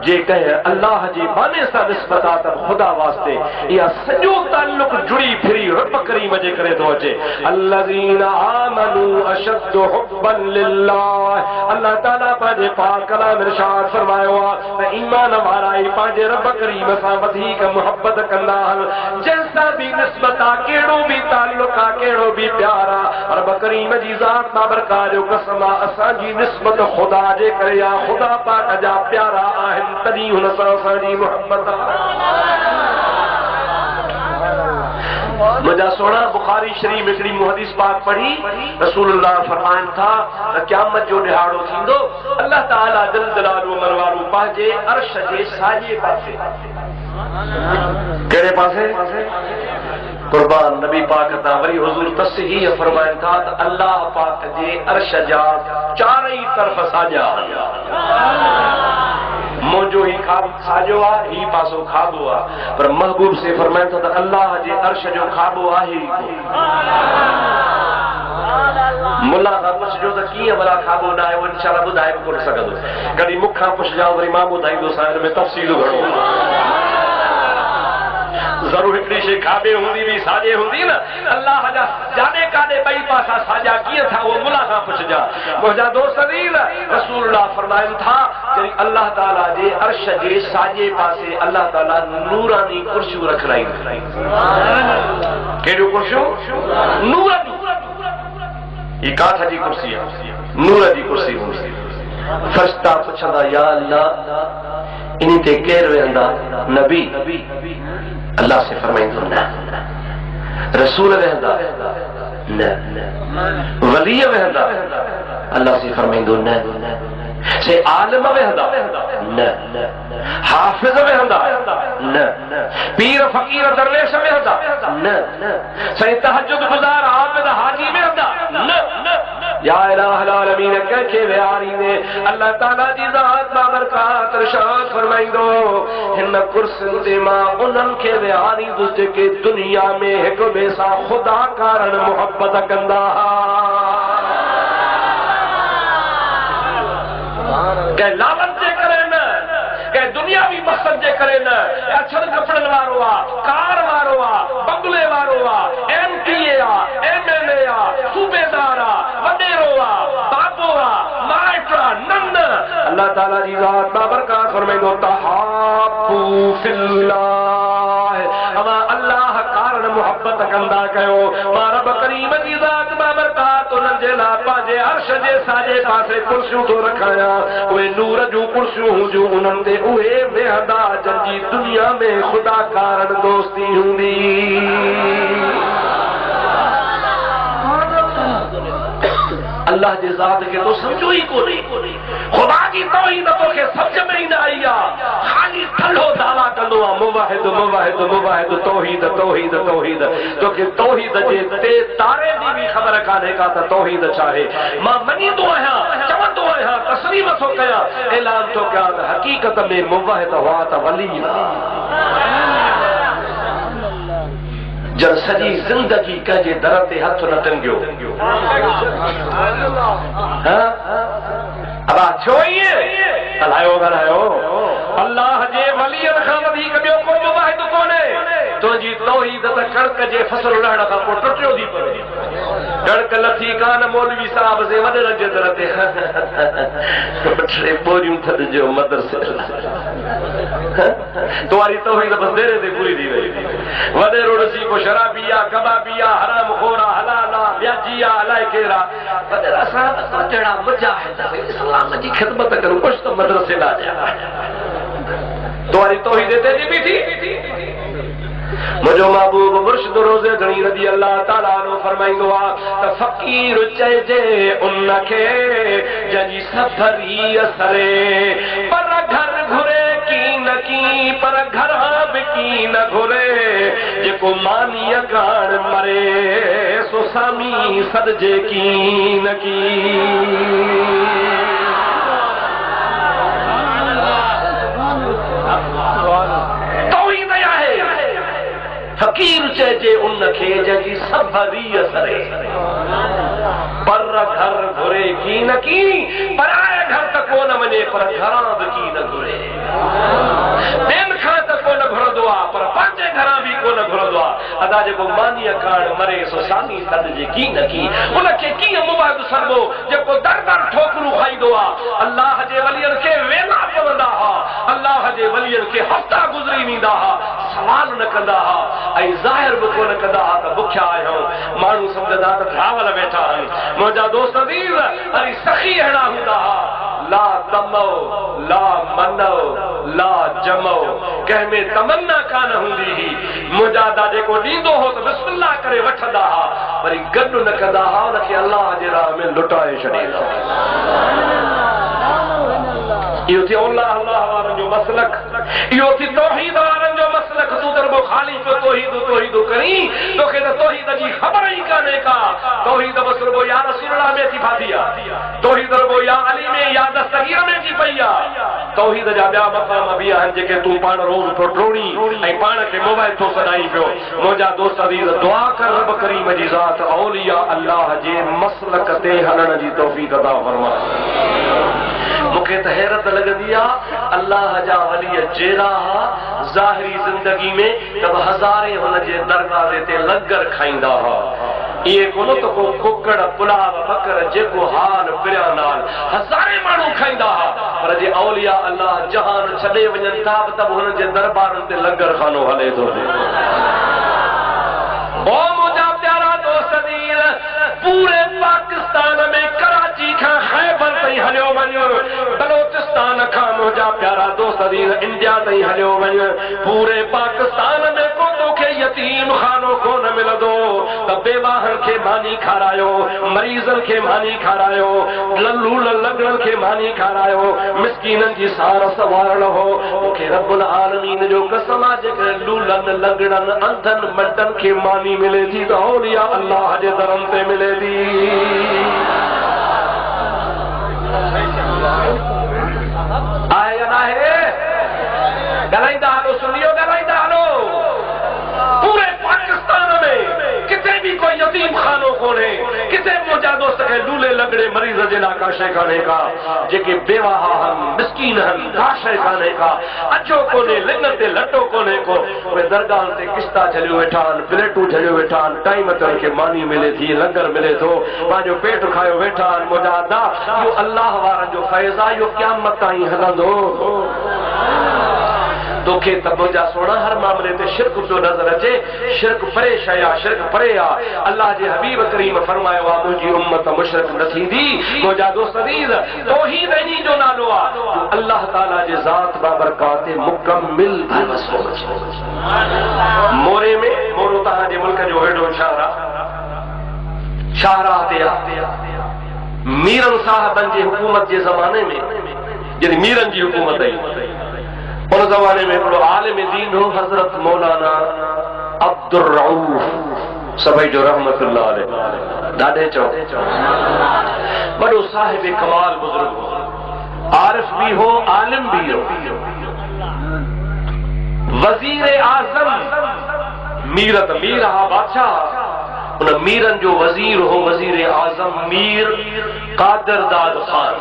जे कहे अल्लाह जी बाने सा निस्बत आ तब खुदा वास्ते या सजो ताल्लुक जुड़ी फिरी रब करीम जे करे तो अचे अल्लज़ीना आमनू अशद्दु हुब्बन लिल्लाह। अल्लाह ताला पांजे पाक कलाम इरशाद फरमायो त ईमान वारा ई पांजे रब करीम सा वधीक मोहब्बत कंदा हन। जैसा भी निस्बत आ केड़ो भी ताल्लुक आ केड़ो भी प्यारा रब करीम जी जात बाबरकार जो कसम असांजी निस्बत खुदा जे करे या खुदा पाक जा प्यारा आहिन तदी हुन सां असांजी मोहब्बत। मुझा सोना बुखारी शरीफ हिकड़ी मुहदीस पाक पढ़ी रसूलुल्लाह फरमाइन था त क़यामत जो ॾिहाड़ो थींदो अल्लाह ताला जल जलालु मरवारू पंहिंजे अर्श जे साॼे पासे कहिड़े पासे कुर्बान नबी पाक ता वरी हुजूर तस्हीह फरमाइन था त अल्लाह पाक जे अर्श जा चारई तरफ साॼा मुझो ही खाजो आ ही पासो खाबो आ पर महबूब से फरमाइन था त अल्लाह जे अर्श जो खाबो आहे मुल्ला का पुछजो त कीअं भला खाबो न आहे उहो इंशाअल्लाह ॿुधाए बि कोन सघंदो कॾहिं मूंखां पुछजाओ वरी मां ॿुधाईंदोसां हिन में तफ़सील घणो जरूर हिकड़ी शे खाबे हुंदी भी साजे हुंदी न अल्लाह जा जाने काने बई पासा साजा किए था वो मुला का पुछजा मुझा दोस्त दीन रसूलुल्लाह फरमाइन था कि अल्लाह ताला जे अर्श जे साजे पासे अल्लाह ताला नूरानी कुर्सी रखराई केड़ो कुर्सी नूरानी ये काठ जी कुर्सी है नूर जी कुर्सी फरिश्ता पुछंदा या अल्लाह इन ते केर वेंदा नबी अल्लाह से फरमाइंदो न रसूल वेंदा न वली वेंदा अल्लाह से फरमाइंदो न से आलिम वेंदा न हाफिज वेंदा न पीर फकीर दरवेश वेंदा न से तहज्जुद गुजार आबिद हाजी वेंदा न या इलाहल आलमीन के व्यारी ने अल्लाह ताला जी जात बाबरकात इरशाद फरमाइंदो हिन कुर्सिन ते मां उन्हनि खे व्यारी दुज के दुनिया में एक ॿिए सां खुदा कारण मोहब्बत कंदा के लालच जे करे न के दुनियावी मकसद जे करे न अछर कपड़न वारो आ कार वारो आ बंगले वारो आ एमपीए आ एमएलए आ सूबेदार आ वडेरो आ बाबो आ माइट्रा नन्न अल्लाह ताला जी जात बाबरकात फरमाइंदो तहाबू फिल्लाह अमा अल्लाह कारण मोहब्बत कंदा कयो मां रब करीम जी जात बाबरकात उन्हनि जे लाइ पंहिंजे अर्श जे साॼे पासे कुर्सियूं थो रखाया उहे नूर जूं कुर्सियूं हुजूं उन्हनि ते उहे वेहंदा जंहिंजी दुनिया में खुदा कारण दोस्ती हूंदी अल्लाह जे ज़ात के तो समझो ही कोनी खुदा की तौहीद तोखे समझ में ही न आई आ खाली थल्लो दावा कंदो आ मुवाहिद मुवाहिद मुवाहिद तौहीद तौहीद तौहीद तोखे तौहीद जे ते तारे दी भी खबर कान्हे का त तौहीद चाहे मां मनींदो आहियां चवंदो आहियां तस्लीम थो कयां ऐलान थो कयां त हकीकत में मुवाहिद हुआ त वली जब सजी जिंदगी कंहिंजे दर ते हथ न टंगियो अब छो ईअं ॻाल्हायो अल्लाह जे वलियन खां वधीक ॿियो को मुवाहिद कोन्हे तुंहिंजी तौहीद त कणक जे फसल उड़ाइण खां पोइ टुटियो थी पए कणक लथी कान मौलवी साहब जे वॾेर जे दर ते टे बोरियूं थॾिजो मदरसे तुम्हारी तौहीद बस देरे ते पूरी थी वई वॾेरो ॾिसी को शराबी आ कबाबी आ हराम खोर आ हलाल आ व्याजी आ अलाए केरा वॾेरा साहब जहिड़ा मुजाहिद इस्लाम जी ख़िदमत करूं कुझु त मदरसे लाइ तुम्हारी तौहीद ते बि थी मुझो महबूब मुर्शिद रोज़े घणी रज़ी अल्लाह ताला नो फरमाइंदो आ त फकीर चइजे उनखे जंहिंजी सफरी असरे पर घर घुरे की न की पर घर बि की न घुरे जेको मानी अगाण मरे सो सामी सदजे की न की फकीर चइजे उनखे जंहिंजी सभरी असरे पर घर घुरे की न की पराए घर त कोन वञे पर घरां बि की न घुरे ॿियनि खां त कोन घुरंदो आहे पर पंहिंजे घरां बि कोन घुरंदो आहे अदा जेको मानीअ कारण मरे सो सानी सॾिजे की न की उनखे कीअं मुबाद सॾिबो जेको दर दर ठोकरूं खाईंदो आहे अल्लाह जे वलियनि खे वेला पवंदा हुआ अल्लाह जे वलियनि खे हफ़्ता गुज़री वेंदा हुआ सवाल न कंदा हुआ ऐं ज़ाहिर बि कोन कंदा हुआ त बुखिया आहियूं माण्हू सम्झंदा त ड्रावल वेठा आहिनि मुंहिंजा दोस्त अज़ीज़ अरे सखी अहिड़ा हूंदा हुआ ला तमो ला मनो ला जमो कंहिंमें तमन्ना कान हूंदी हुई मुंहिंजा दा जेको ॾींदो हो त बिस्मिल्लाह करे वठंदा हुआ वरी गॾु न कंदा हुआ उनखे अल्लाह जे राह में लुटाए छॾींदा इहो थी अल्लाह अल्लाह वारनि जो मसलक इहो थी तौहीद वारनि जो मसलक तूं दरबो ख़ाली पियो तौहीद करी तोखे त तौहीद जी ख़बर ई कान्हे का तौहीद बस रुगो या रसूलुल्लाह में थी फाथी आहे तौहीद रुगो या अली में या दस्तगीर में थी पई आहे तौहीद जा ॿिया मक़ाम बि आहिनि जेके तूं पाण रोज़ पियो टोड़ी ऐं पाण खे मोबाइल थो सॾाई पियो मुंहिंजा दोस्त अज़ीज़ दुआ कर रब करीम जी ज़ात औलिया अल्लाह जे मसलक ते हलण जी तौफ़ीक़ अता फरमाए मूंखे त हैरत लॻंदी आहे अल्लाह जा वली जहिड़ा ज़ाहिरी ज़िंदगी में त हज़ारे हुनजे दरवाज़े ते लंगर खाईंदा हुआ इहे कोन त को कुकड़ पुलाव बकर जेको हाल पिरिया नाल हज़ारे माण्हू खाईंदा हुआ पर जे औलिया अल्लाह जहान छॾे वञनि था त हुननि जे दरबारनि ते लंगर खानो हले थो ओ मुंहिंजा प्यारा दोस्त पूरे पाकिस्तान में कराची खां खैबर ताईं हलियो वञो बलोचिस्तान खां मुंहिंजा प्यारा दोस्त इंडिया ताईं हलियो वञ पूरे पाकिस्तान में को तोखे यतीम खानो कोन मिलंदो त बेवाहनि खे मानी खारायो मरीज़नि खे मानी खारायो लूल लंगड़नि खे मानी खारायो मिस्कीननि जी सार संवारण हो मूंखे रब्बुल आलमीन जो कसम आहे जेके लूलनि लंगड़नि अंधनि मंडनि खे मानी मिले थी त औलिया अल्लाह जे दरनि ते मिले थी आहे या नाहे ॻाल्हाईंदा हलो सुनियो ॻाल्हाईंदा हलो पूरे पाकिस्तान में किथे भी कोई यतीम खानो कोन्हे किथे मुंहिंजा दोस्त खे लूले लंगड़े मरीज़ जे लाइ का शइ कान्हे का जेके बेवाहा आहिनि मिस्कीन आहिनि का शइ कान्हे का अचो कोन्हे लिंग ते लटो कोन्हे को उहे दरगाह ते किश्ता झलियो वेठा आहिनि प्लेटूं झलियो वेठा आहिनि टाइम ते खे मानी मिले थी लंगर मिले थो पंहिंजो पेट खायो वेठा आहिनि मुंहिंजा अदा इहो अल्लाह वारनि जो फैज़ आहे इहो क़यामत ताईं हलंदो तोखे त मुंहिंजा सोना हर मामले ते शिरक जो नज़र अचे शिरक परे शइ आहे शिरक परे आहे अल्लाह जे हबीब करीम फरमायो आहे मुंहिंजी उम्मत मुशरिक न थींदी मुंहिंजा दोस्त अज़ीज़ तौहीद इन्ही जो नालो आहे जो अल्लाह ताला जे ज़ात बाबरकात मुकम्मिल मोरे में मोरो तव्हांजे मुल्क जो हेॾो शाहराह ते आहे मीरन साहबनि जे हुकूमत जे ज़माने में जॾहिं मीरन जी हुकूमत आई उन ज़माने में हिकिड़ो आलिम दीन हो हज़रत मौलाना अब्दुर रऊफ सभई जो रहमतुल्लाह अलैह ॾाढे चओ वॾो साहिब कमाल बुज़ुर्ग हो आरिफ भी हो आलिम भी हो वज़ीर आज़म मीर हा बादशाह उन मीरन जो वज़ीर हो वज़ीर आज़म मीर कादरदाद खान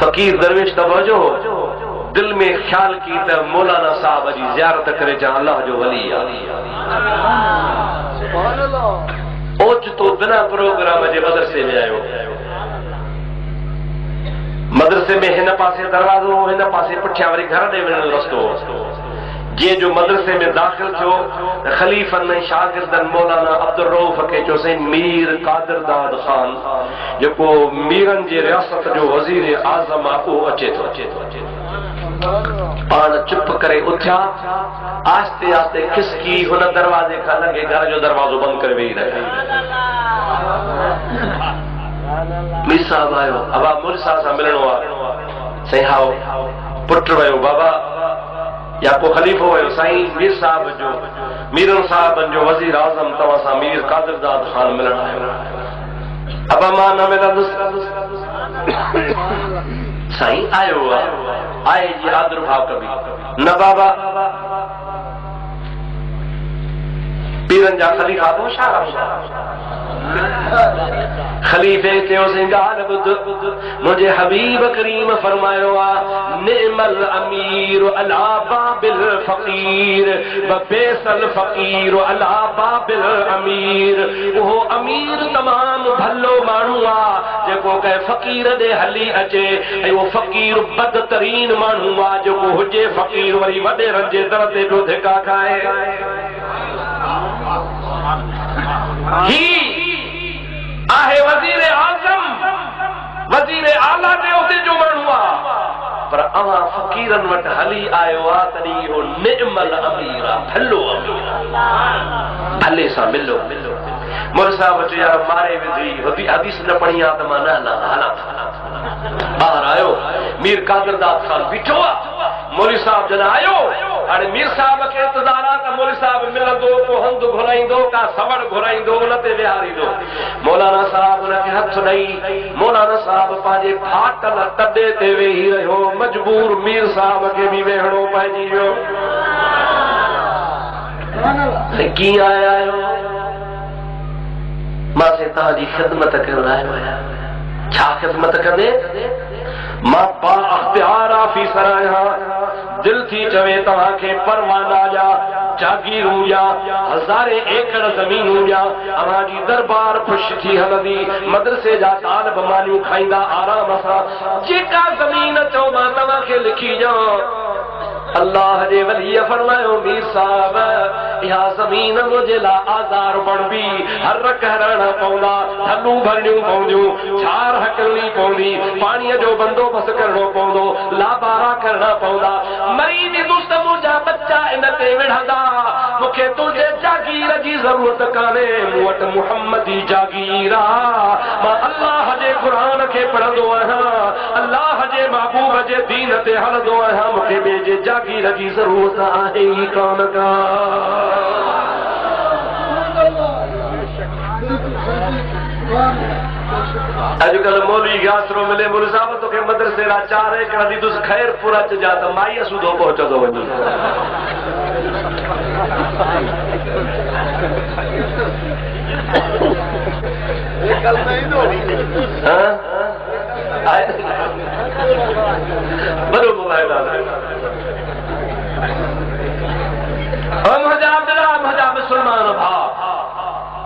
फकीर दरवेश तवज्जो हो दिल में ख्याल की त मौलाना साहब जी ज़ियारत करे जा अल्लाह जो वली ओचितो बिना प्रोग्राम जे मदरसे में आयो मदरसे में हिन पासे दरवाज़ो हिन पासे पुठियां वरी घर ॾे वञण रस्तो जीअं जो मदरसे में दाख़िल थियो ख़लीफ़नि ऐं शागिर्दनि मौलाना अब्दुर रऊफ खे चयोसीं मीर कादरदाद खान जेको मीरनि जी रियासत जो वज़ीर आज़म आहे उहो अचे थो पाण चुप करे उथिया आस्ते आस्ते खिसकी हुन दरवाज़े खां लॻे घर जो दरवाज़ो बंदि करे वेही रहिया मीर साहब आयो अबा मुर साहब सां मिलणो आहे साईं हाओ पुट वियो बाबा या को ख़लीफ़ो वियो साईं मीर साहब जो मीरन साहबनि जो वज़ीर आज़म तव्हां सां मीर कादरदाद खान मिलण आयो अबा मां न मिलंदुसि साईं आयो आए जी आदर भाव कभी न बाबा पीरन जा खलीफा तो शाह खलीफे चयो सिंगार बुध मुझे हबीब करीम फरमायो आ निमल अमीर अला बाबिल फकीर बेसल फकीर अला बाबिल अमीर वो अमीर तमाम भलो मानू आ जेको कहे फकीर दे हली अचे ऐं वो फकीर बदतरीन मानू आ जेको हुजे फकीर वरी वडे रंजे दर ते पियो धिका खाए ही आहे वजीर आजम वजीर आला दे उते जो मानू आ पर अवा फकीरन वट हली आयो आ तनी हो निमल अमीरा भलो अमीरा भले सा मिलो मोर साहब जो यार मारे विधी हदीस न पढ़ी आ त मां न हला बाहर आयो मीर कादरदास खान बिठो मौली साहब जन आयो अरे मीर साहब के इंतजार आ त मौली साहब मिलंदो को हंद घुराइंदो का सवड़ घुराइंदो उन ते विहारींदो मौलाना साहब उन के हथ ॾई मौलाना साहब पंहिंजे फाटल तॾे ते वेही रहियो मजबूर मीर साहब के भी वेहणो पइजी वियो कीअं आया आहियो मां से तव्हांजी ख़िदमत करण आयो आहियां छा ख़िदमत कंदे मां पा अख्तियार ऑफिसर आहियां दिल थी चवे तव्हांखे परवाना जा जागीर हुया हज़ारे एकड़ ज़मीन हुया अवांजी दरबार खुश थी हलंदी मदरसे जा तालिब मानियूं खाईंदा आराम सां जेका ज़मीन चओ मां तव्हांखे लिखी ॾियां अल्लाह जे वली फरमायो मीर साहब इहा ज़मीन मुझे ला आज़ार बनबी हर कहरण पवंदा थलू भरणियूं पवंदियूं छार हकलनी पवंदी पाणीअ जो बंदोबस्त करणो पवंदो लाबारा करणा पवंदा मरीद दुस्त मुंहिंजा बच्चा इन ते विढ़ंदा मूंखे तुंहिंजे जागीर जी ज़रूरत कान्हे मूं वटि मुहम्मदी जागीर आहे मां अल्लाह जे क़ुरान खे पढ़ंदो आहियां अल्लाह जे महबूब जे दीन ते हलंदो आहियां मूंखे ॿिए जे जागीर जी ज़रूरत आहे ई कान का अॼुकल्ह मौलवी ग्यासरो मिले मुल साहब तोखे मदरसे ला 4 एकड़ दी तुस खैरपुर अच जा त माई सूदो पहुचंदो वञी बड़ो मोबाइल मुसलमान भा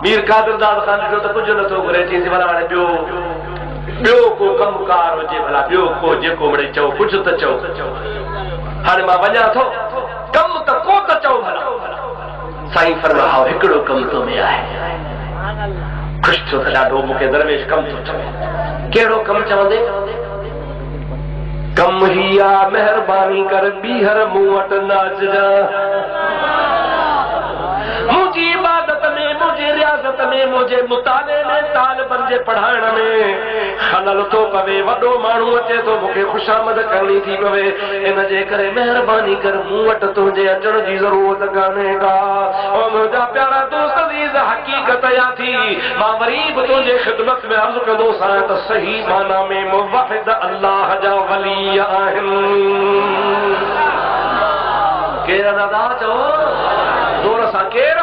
मीर कादरदास खान ॾिठो त कुझु नथो करे चईंसि भला हाणे ॿियो को कमकार हुजे भला ॿियो को जेको मिड़े चओ कुझु त चओ हाणे मां वञा थो कमु त को त चओ भला साईं फरमायो हिकिड़ो कमु तो में आहे ख़ुशि थियो त ॾाढो मूंखे दरवेश कमु थो चवे कहिड़ो कमु चवंदे कमु ही आहे महिरबानी कर ॿीहर मूं वटि न अचिजा मुझी इबादत में मुझे रियाज़त में मुझे मुताले में तालिबन जे पढ़ाइण में खलल थो पवे वॾो माण्हू अचे थो मूंखे खुशामद करणी थी पवे इन जे करे महिरबानी कर मूं वटि तुंहिंजे अचण जी ज़रूरत कान्हे का ओ मुंहिंजा प्यारा दोस्त अज़ीज़ हक़ीक़त या थी मां वरी बि तुंहिंजे ख़िदमत में अर्ज़ु कंदोसि त सही माना में मुवहिद अल्लाह जा वली आहिनि केरु नदा चओ जोर सां केरु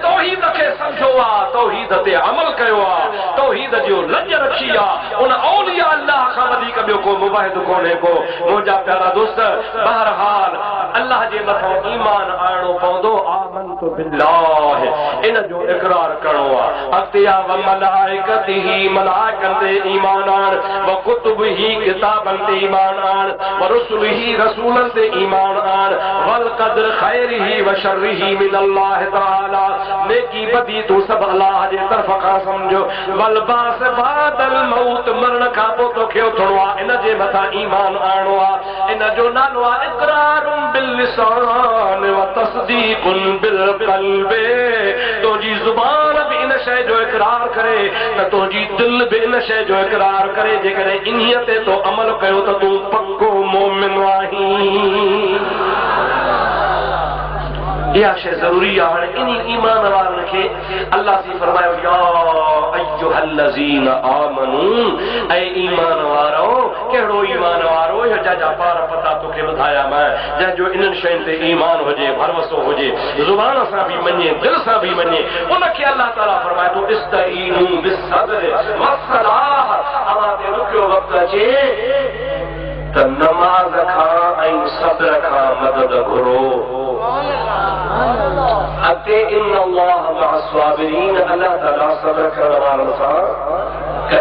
तौहीद खे समझो आहे तौहीद ते अमल कयो आहे तौहीद जो लज रखी आहे उन औलिया अल्लाह खां वधीक ॿियो को मुवाहिद कोन्हे को मुंहिंजा प्यारा दोस्त बहरहाल अल्लाह जे मथां ईमान आणणो पवंदो आमनतु बिल्लाह इन जो इक़रार करणो आहे अतिया व मलाइकतिही मलाइकन ते ईमान आण व कुतुबिही किताबन ते ईमान आण व रुसुलिही रसूलन ते ईमान आण वल क़द्र खैरिही व शर्रिही मिन अल्लाह तआला नेकी बदी तू सब अल्लाह जे तरफ खां समझो वल बास बादल मौत मरण खां पोइ तोखे उथणो आहे इन जे मथां ईमान आणणो आहे इन जो नालो आहे इक़रारुम बिल लिसान व तस्दीकुन बिल क़ल्ब तुंहिंजी ज़ुबान बि इन शइ जो इक़रार करे त तुंहिंजी दिलि बि इन शइ जो इक़रार करे जेकॾहिं इन्हीअ ते तो अमल कयो त तूं पक्को मोमिन आहीं यह शे जरूरी है। इन ईमान वारन के अल्लाह से फरमायो या अय्युहल्लज़ीना आमनू, ऐ ईमान वारो। केड़ो ईमान वारो? ये जा पार पता तोखे ॿुधाया मैं, जंहिंजो इन्हनि शयुनि ते ईमान हुजे, भरवसो हुजे, ज़ुबान सां बि मञे, दिल सां बि मञे, उनखे अल्लाह ताला फरमाए थो इस्तईनू बिस्सब्र वस्सलाह। अवां ते ॾुखियो वक़्तु अचे त नमाज़ खां ऐं सब्र खां मदद घुरो। अते इन अल्लाह मअस्साबिरीन, अल्लाह ताला सब्र करण वारनि सां गॾु।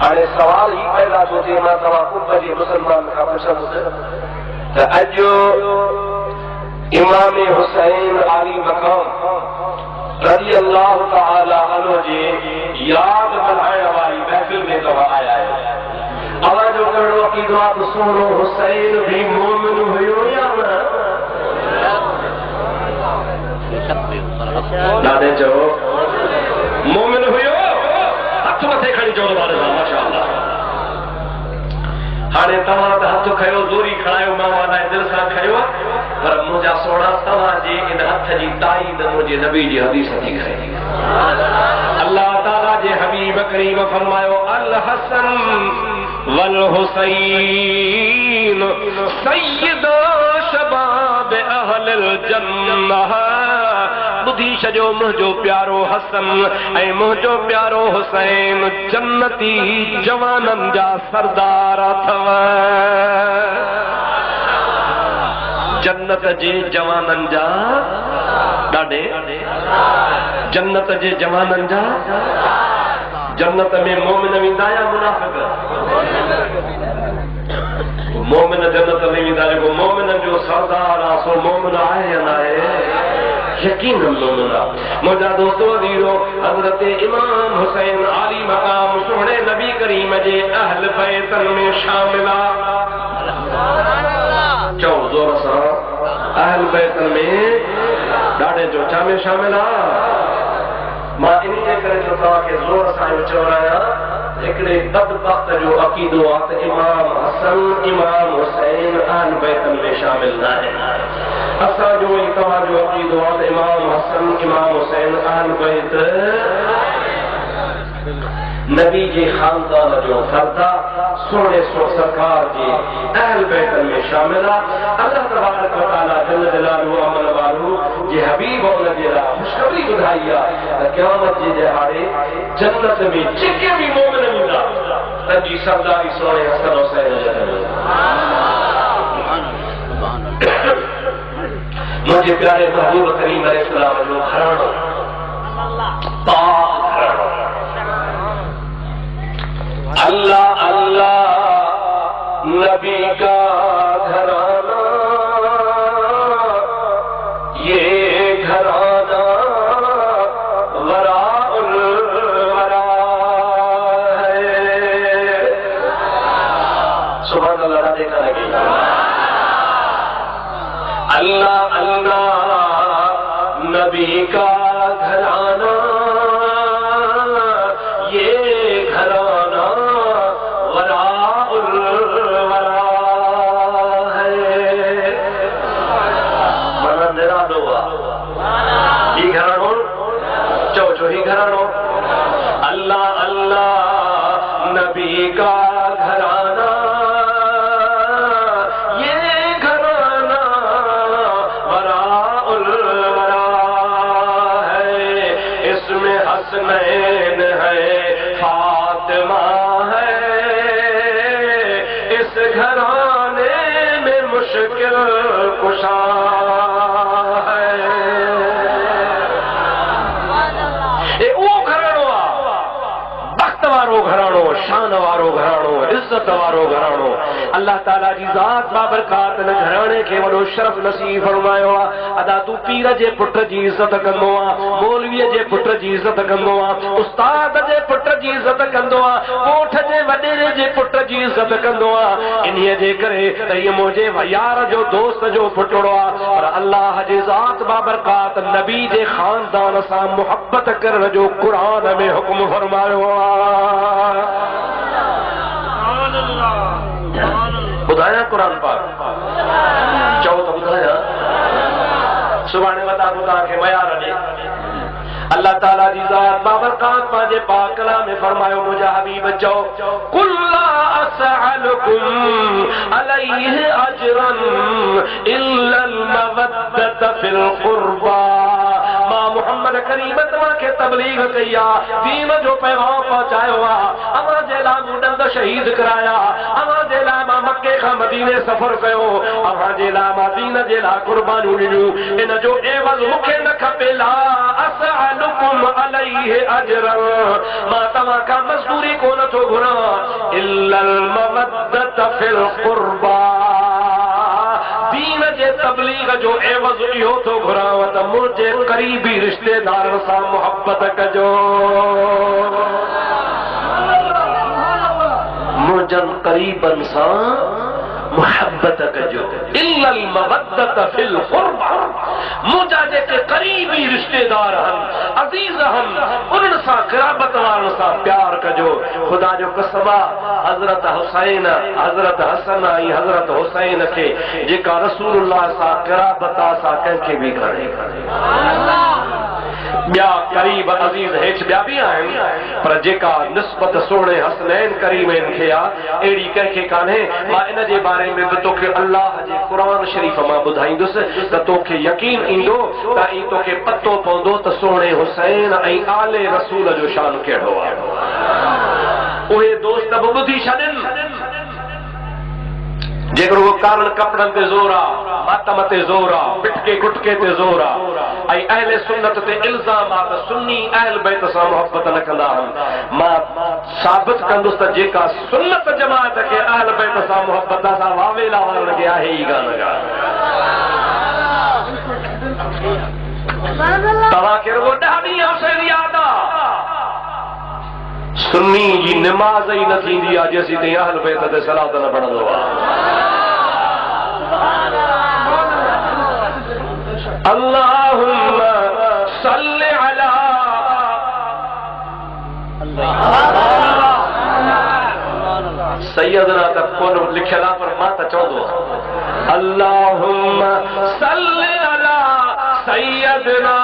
हाणे सवाल ही पैदा थो थिए, मां तव्हां ख़ुद जी मुसलमान खां पुछंदुसि त अॼु इमाम हुसैन आली मक़ाम रज़ी अल्लाह तआला अन्हु जे याद मल्हाइण वारी महफ़िल में तव्हां आया आहियो। अवां जो कहिड़ो अक़ीदो आहे त सोनो हुसैन भी मोमिन हुयो या न? दादे चओ मोमिन हुयो? हथ मथे खणी चओ माशाअल्लाह। हाणे तव्हां त हथ खयो, ज़ोरी खणायो, मां अलाए दिल सां खयो, पर मुंहिंजा सोणा तव्हांजे इन हथ जी ताईद मुंहिंजे नबी जी हदीस थी करे। अल्लाह ताला जे हबीब करीम फरमायो अल हसन वल हुसैन सय्यदा शबाब अहलिल जन्नह। ॿुधी छॾियो, मुंहिंजो प्यारो हसन ऐं मुंहिंजो प्यारो हुसैन जन्नती जवाननि जा सरदार अथव। जन्नत जे जवाननि जा ॾाढे, जन्नत जे जवाननि जा। जन्नत में मोमिन वेंदा या मुनाफ़िक़? मोमिन जन्नत में वेंदा। जेको मोमिननि जो सरदार आहे सो मोमिन आहे या न आहे? यकीनन मोमिन आहे। मुंहिंजा दोस्तो अज़ीज़ो, हज़रत इमाम हुसैन आली मक़ाम सुहिणे नबी करीम जे अहल बैतन में शामिल आहे। चओ ज़ोर सां, अहल बैतन में ॾाढे जो छा में शामिल आहे? मां इन जे करे जो तव्हांखे ज़ोर सां चओ रहियां, हिकिड़े बदबख़्त जो अक़ीदो आहे त इमाम हसन इमाम हुसैन अहल बैतन में शामिल न आहे। असांजो ऐं तव्हांजो अक़ीदो आहे त इमाम हसन इमाम हुसैन अहल बैत नबी जे खानदान जो फर्दा, सोने सरकार जे अहल बैतन में शामिल आहे। अल्लाह तबारक व तआला जल जलालहू अमल वारो जे हबीब उन जे लाइ ख़ुशख़बरी ॿुधाई आहे त क़यामत जे दिहाड़े जन्नत में जेके बि मोमिन हूंदा तंहिंजी सरदारी सोने हसन हुसैन जे हथनि। मुंहिंजे प्यारे महबूब करीम अलैहिस्सलाम जो घरानो पाक घरानो। अल्लाह अल्लाह नबी का घराना, ये घराना वराउल वरा है। सुभान अल्लाह, देखा लगे। अल्लाह अल्लाह नबी का घराना, ये घराना वराउल वरा है। माना निरालो आहे। ही घरानो चओ चओ, ही घरानो अल्लाह अल्लाह नबी का घराना, ये घराना वराउल वरा है। इसमें हसनैन है, फातिमा है, इस घराने में मुश्किल कुशा है। ए वो घरानो आहे, बख़्त वारो घरानो, शान वारो घरानो, इज्जत वारो घरानो। अल्लाह ताला जी ज़ात बाबरकात न घराने खे वॾो शरफ़ नसीब फरमायो आहे। अदा तूं पीर जे पुट जी इज़त कंदो आहे, मौलवीअ जे पुट जी इज़त कंदो आहे, उस्ताद जे पुट जी इज़त कंदो आहे, ॻोठ जे वॾेरे जे पुट जी इज़त कंदो आहे। इन्हीअ जे करे त इहो मुंहिंजे यार जो दोस्त जो पुटड़ो आहे। पर अल्लाह जी ज़ात बाबरकात नबी जे ख़ानदान सां मुहबत करण जो क़ुरान में हुक्म फरमायो आहे। ॿुधायां क़ुरान पाक? चओ त ॿुधायां। सुभाणे वता खुदा के मयार ॾे। अल्लाह ताला जी ज़ात बाबरकात पंहिंजे पाक कलाम में फरमायो मुंहिंजा हबीब चओ कुल ला असअलुकुम अलैहि अजरन इल्लल मवद्दत फिल क़ुर्बा। मां मोहम्मद करीम तव्हांखे तबलीग कई आहे, दीन जो पैगाम पहुचायो आहे, अव्हां जे लाइ मूं ॾंद शहीद कराया, अव्हां जे लाइ मां मके खां मदीने सफ़र कयो, अव्हां जे लाइ मां दीन जे लाइ कुर्बानियूं ॾिनियूं। इन जो एवज़ मूंखे न खपे। ला असअलुकुम अलैहि अजरन, मां तव्हां खां मज़दूरी कोन थो घुरां, इल्लल मवद्दत फिल क़ुर्बा। दीन जे तबलीग जो एवज़ इहो थो घुरां त मुंहिंजे क़रीबी रिश्तेदारनि सां मुहबत कजो, मुंहिंजनि क़रीबनि सां मुहबत कजो। इल्लल मवद्दत फिल क़ुर्बा, मुंहिंजा जेके क़रीबी रिश्तेदार आहिनि, अज़ीज़ आहिनि, उन्हनि सां क़राबत वारनि सां प्यार कजो। ख़ुदा जो कसम आहे, हज़रत हुसैन, हज़रत हसन ऐं हज़रत हुसैन खे जेका रसूलुल्लाह सां क़राबत आहे सा कंहिंखे बि कान्हे। ॿिया क़रीब अज़ीज़ हेठि ॿिया बि आहिनि, पर जेका निस्बत सोणे हसनैन करीमैन खे आहे अहिड़ी कंहिंखे कान्हे। मां इन जे बारे में बि तोखे अल्लाह जे क़ुरान शरीफ़ मां ॿुधाईंदुसि त तोखे यकीन ईंदो त ऐं तोखे पतो पवंदो त सोणे हुसैन ऐं आले रसूल जो शान कहिड़ो आहे। उहे दोस्त बि ॿुधी छॾनि जेकर वो कारण कपड़न ते ज़ोर आहे, मातम ते ज़ोर आहे, पिटके गुटके ते ज़ोर आहे, ऐं अहले सुन्नत ते इल्ज़ाम आहे त सुन्नी अहल बैत सां मोहब्बत न कंदा आहिनि। मां साबित कंदुसि त जेका सुन्नत जमात खे अहल बैत सां मोहब्बत सां वावेला वारनि खे आहे ई कान ॻाल्हि। तव्हांखे रुॻो 10 ॾींहं हुसैन यादि आहे, सुन्नी जी निमाज़ ई न थींदी आहे जेसीं ताईं अहल बैत ते सलात न पढ़ंदो आहे। अल्लाहुम्मा सल्लि अला सैयदना तक कोन लिखियल आहे पर मां त चवंदो अल्लाहुम्मा सल्लि अला सैयदना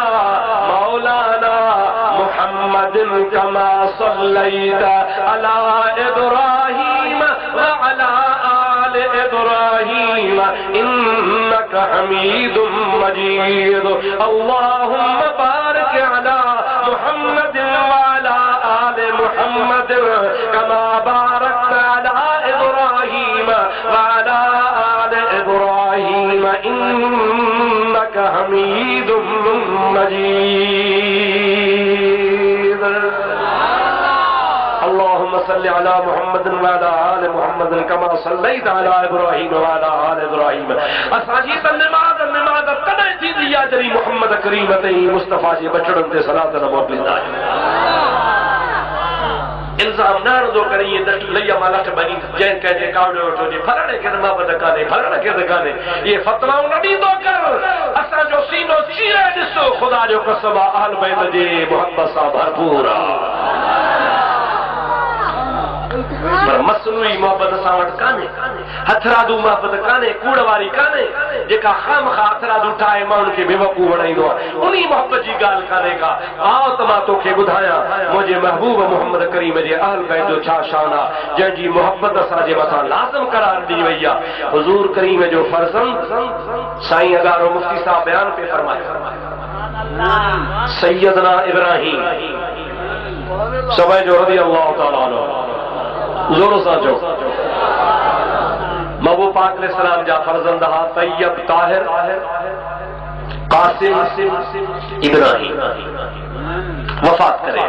मौलाना मुहम्मदिन कमा सल्लैत अला इब्राहीम व अला आले इब्राहीम इन्नका हमीदुम मजीद। अल्लाहुम्मा बारिक अला मुहम्मदिन व अला आले मुहम्मद कमा बारकत अला इब्राहीम व अला आले इब्राहीम इन्नका हमीदुम मजीद। अल्लाहुम्मा सल्लि अला मुहम्मदिन व अला आले मुहम्मदिन कमा सल्लैत अला इब्राहीम व अला आले इब्राहीम। असांजी त निमाज़ तॾहिं थींदी आहे जॾहिं मुहम्मद करीम ते मुस्तफ़ा जे बचड़नि ते सलात न मोकिलींदा आहियूं। इल्ज़ाम न हणंदो करे इहे लईअ मां लठ भॼी जंहिं कंहिंजे कावड़ो वठो जे फलाणे खे मोहब्बत कान्हे, फलाणे खे त कान्हे, इहे फतवाऊं न ॾींदो कर। असांजो सीनो चीरे ॾिसो, ख़ुदा जो कसम आहे अहल बैत जे मोहब्बत सां भरपूर आहे, पर मसनूई मोहब्बत सां वटि कान्हे, हथरादू मोहब्बत कान्हे, कूड़ वारी कान्हे, जेका ख़ामख़ा हथरादू ठाहे माण्हुनि खे बेवकूफ़ बणाईंदो आहे, उन मोहब्बत जी ॻाल्हि कान्हे का। आओ त मां तोखे ॿुधायां मुंहिंजे महबूब मोहम्मद करीम जे अहल बैत जो छा शान आहे, जंहिंजी मोहब्बत असांजे मथां लाज़िम करार ॾी वई आहे। हुज़ूर करीम जो फर्ज़ंद साईं अगारो मुफ्ती साहब बयान पे फरमाए सैयदना इब्राहीम समय जो रज़ी अल्लाह ताला अन्हु जोर सां चओ महबूब पाक अलैहिस्सलाम जा फर्ज़ंद हा तैयब ताहिर कासिम इब्राहीम वफ़ात करे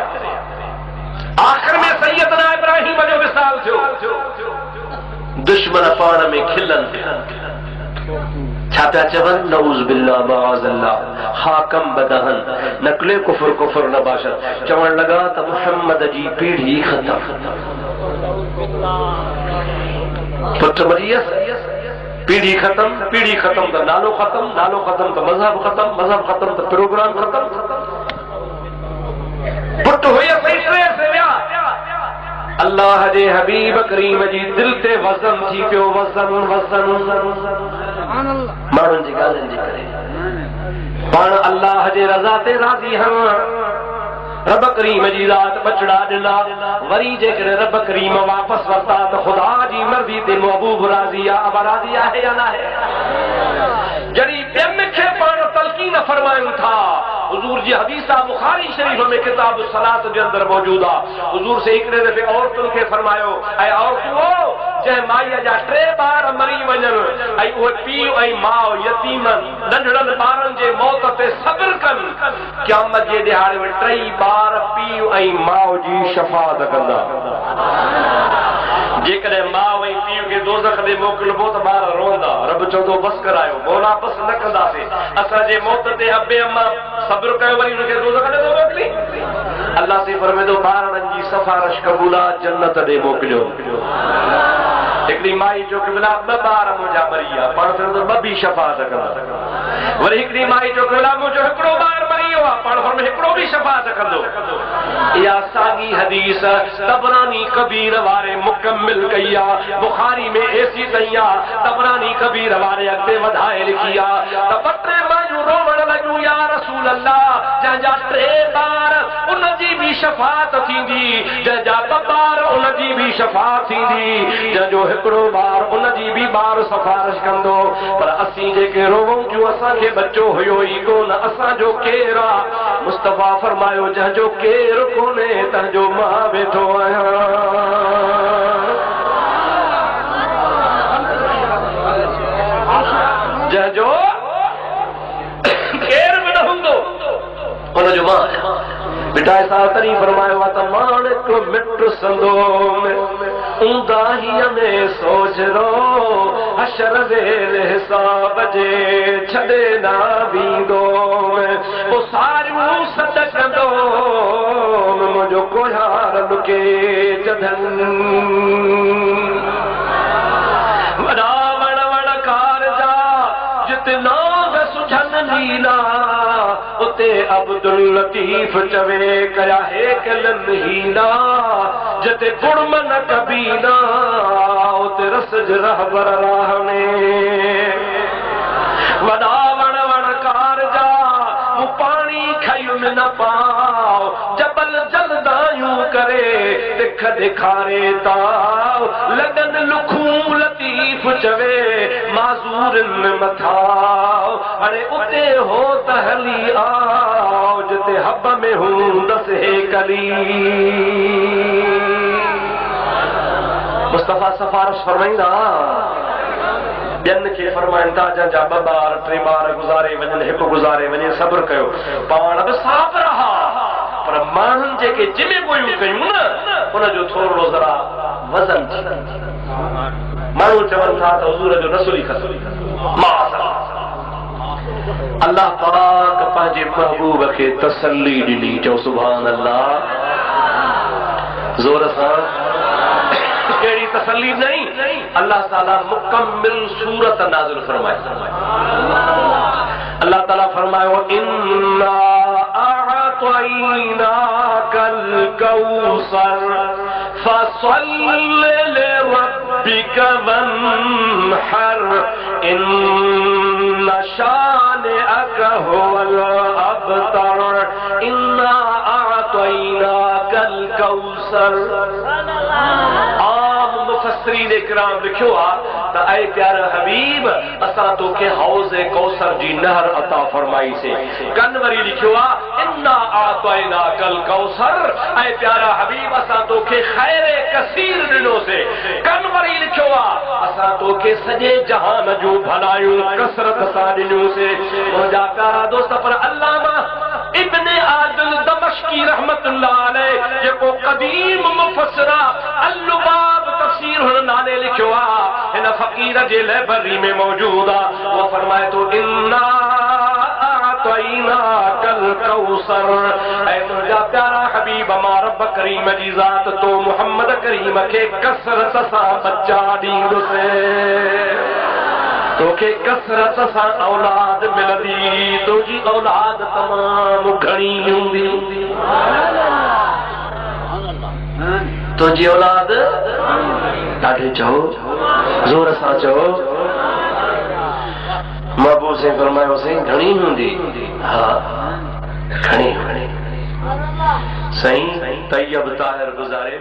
आखिर में सैयदना इब्राहीम जो विसाल थियो। दुश्मन पाण में खिलन थिया, छा पिया चवनि नऊज़ बिल्लाह माअज़ल्लाह हाकम बदहन नकले कुफर कुफर न बाशद। चवण लगा त मुहम्मद जी पीढ़ी ख़त्म, पुट मरियस पीढ़ी ख़त्म, पीढ़ी ख़त्म त नालो ख़त्म, नालो ख़त्म त मज़हब ख़त्म, मज़हब ख़त्म त प्रोग्राम ख़त्म। पुट हुयसि से विया, अल्लाह जे हबीब करीम जी दिल ते वज़न थी पियो, वज़न वज़न माण्हुनि जी ॻाल्हियुनि जे करे। पाण अल्लाह जे रज़ा ते राज़ी हां। रब करीम जी ज़ात बचड़ा ॾिना, वरी जेकॾहिं रब करीम वापसि वरिता त ख़ुदा जी मर्ज़ी ते महबूब राज़ी आहे। अब राज़ी आहे या न आहे? जॾहिं ॿियनि खे पाण तलक़ीन फरमायूं था, हुज़ूर जी हदीस आहे बुखारी शरीफ़ में किताब सलात जे अंदरि मौजूद आहे। हुज़ूर से हिकिड़े दफ़े औरतुनि खे फरमायो, ऐं औरतूं जंहिं माईअ जा 3 ॿार मरी वञनि ऐं उहे पीउ ऐं माउ यतीम नंढड़नि ॿारनि जे मौत ते सब्र कनि, क़यामत जे ॾिहाड़े में 3 ॿार पीउ ऐं माउ जी शफ़ाअत कंदा। जेकॾहिं माउ ऐं पीउ खे दोज़ख ते मोकिलिबो त ॿार रोंदा। रब चवंदो बस करायो, मौला बस न कंदासीं, असांजे मौत ते अबे अम्मा सब्र कयो, वरी हुनखे दोज़ख ॾे मोकिली। अल्लाह से फरमाईंदो ॿारनि जी सिफारिश क़बूल आहे, जन्नत ॾे मोकिलियो। हिकिड़ी माई जो कि 2 ॿार मुंहिंजा मरी विया, पाण फरमाईंदो 2 बि शफ़ाअत कंदा। वरी हिकिड़ी माई जो कि मुंहिंजो 1 ॿार मरी वियो आहे, पाण फरमाईंदो 1 बि शफ़ाअत कंदो। इहा साॻी हदीस तबरानी कबीर वारे मुकम्मिल कई आहे, बुखारी में एसी कई आहे। तबरानी कबीर वारे अॻिते वधाए लिखी आहे त 2-3 मायूं रोवण लॻियूं, या रसूल अल्लाह, जंहिंजा 3 ॿार उन जी बि शफ़ाअत थींदी, जंहिंजा 2 ॿार उन जी बि शफ़ाअत थींदी, जंहिंजो 1 ॿार उन जी बि ॿार सिफारिश कंदो। पर असीं जेके रोऊं थियूं, असांखे बच्चो हुयो ई कोन, असांजो केरु आहे? मुस्तफ़ा फरमायो, जंहिंजो केरु कोन्हे तंहिंजो मां वेठो आहियां। जंहिंजो केरु बि न हूंदो हुनजो मां आहियां। बेटा सां तरी फरमायो आहे त मान को मिट संदो में ऊंदाहीअ में सोच रो, हशर वेले हिसाब जे छॾे न वेंदो में, पोइ सारियूं सॾ कंदो मुंहिंजो कोहार लुके जधनि। वॾा वण वणकार जा जिते नाग सुझनि लीला, उते अब्दुल लतीफ़ चवे कया हे कलन हीला, जिते कुड़म न कबीना उते रस रहबर राह में। वॾा वण वणकार जा मूं पाणी खयुनि न पाओ, जबल जलदायूं करे तिख ॾेखारे था, लॻन लुखूं लतीफ़ चवे माज़ूरनि मथा, हाणे उते हो त हली आओ जिते हब में हूंदसि हे कली। मुस्तफ़ा सिफारिश फरमाईंदा, ॿियनि खे फरमाइनि था जंहिंजा 2 ॿार 3 ॿार गुज़ारे वञनि, 1 गुज़ारे वञे, सब्र कयो, पाण बि साफ़ रहा। पर माण्हुनि जेके जिमे ॻोयूं कयूं न, उनजो थोरो ज़रा वज़न थी। माण्हू चवनि था त हुज़ूर जो नसुल ई खसुल। अल्लाह पाक पंहिंजे महबूब खे तसल्ली ॾिनी। चओ सुभान अल्लाह, ज़ोर सां। कहिड़ी तसल्ली नहीं, अल्लाह ताला मुकम्मिल सूरत नाज़िल फरमाए। अल्लाह ताला फरमायो, इन्ना अअतैनाकल कौसर फसल्लि लिरब्बिका वन्हर, इन्ना शानिअका हुवल अबतर, इन्ना अअतैनाकल कौसर। मुफ़स्सिरीन इकराम लिखियो आहे त ऐ प्यारा हबीब, असां तोखे हौज़ कौसर जी नहर अता फरमाईसीं। कन वरी लिखियो आहे इन्ना आतैनाकल कौसर, ऐ प्यारा हबीब असां तोखे खैर कसीर ॾिनोसीं। कन वरी लिखियो आहे असां तोखे सॼे जहान जूं भलायूं कसरत सां ॾिनियूंसीं। मुंहिंजा प्यारा दोस्त, पर अल्लामा इब्ने आदिल दमश्की रहमतुल्लाह अलैह जेको क़दीम मुफ़स्सिर अल-लुबाब तफ़सीर हुन नाले लिखियो आहे, हिन फ़क़ीर जे लाइब्रेरी में मौजूद आहे। वो फरमाए तो इन्ना अअतैनाकल कौसर, ऐ मुंहिंजा प्यारा हबीब मां रब करीम जी ज़ात तो मुहम्मद करीम खे कसरत सां बच्चा ॾींदुसि। तोखे कसरत सां औलाद मिलंदी, तुंहिंजी औलाद तमामु घणी हूंदी। तुंहिंजी औलाद ॾाढी, चओ ज़ोर सां चओ। महबूब से फरमायो, से घणी हूंदी। हाँ खणी सही तैयब ताहिर गुजारे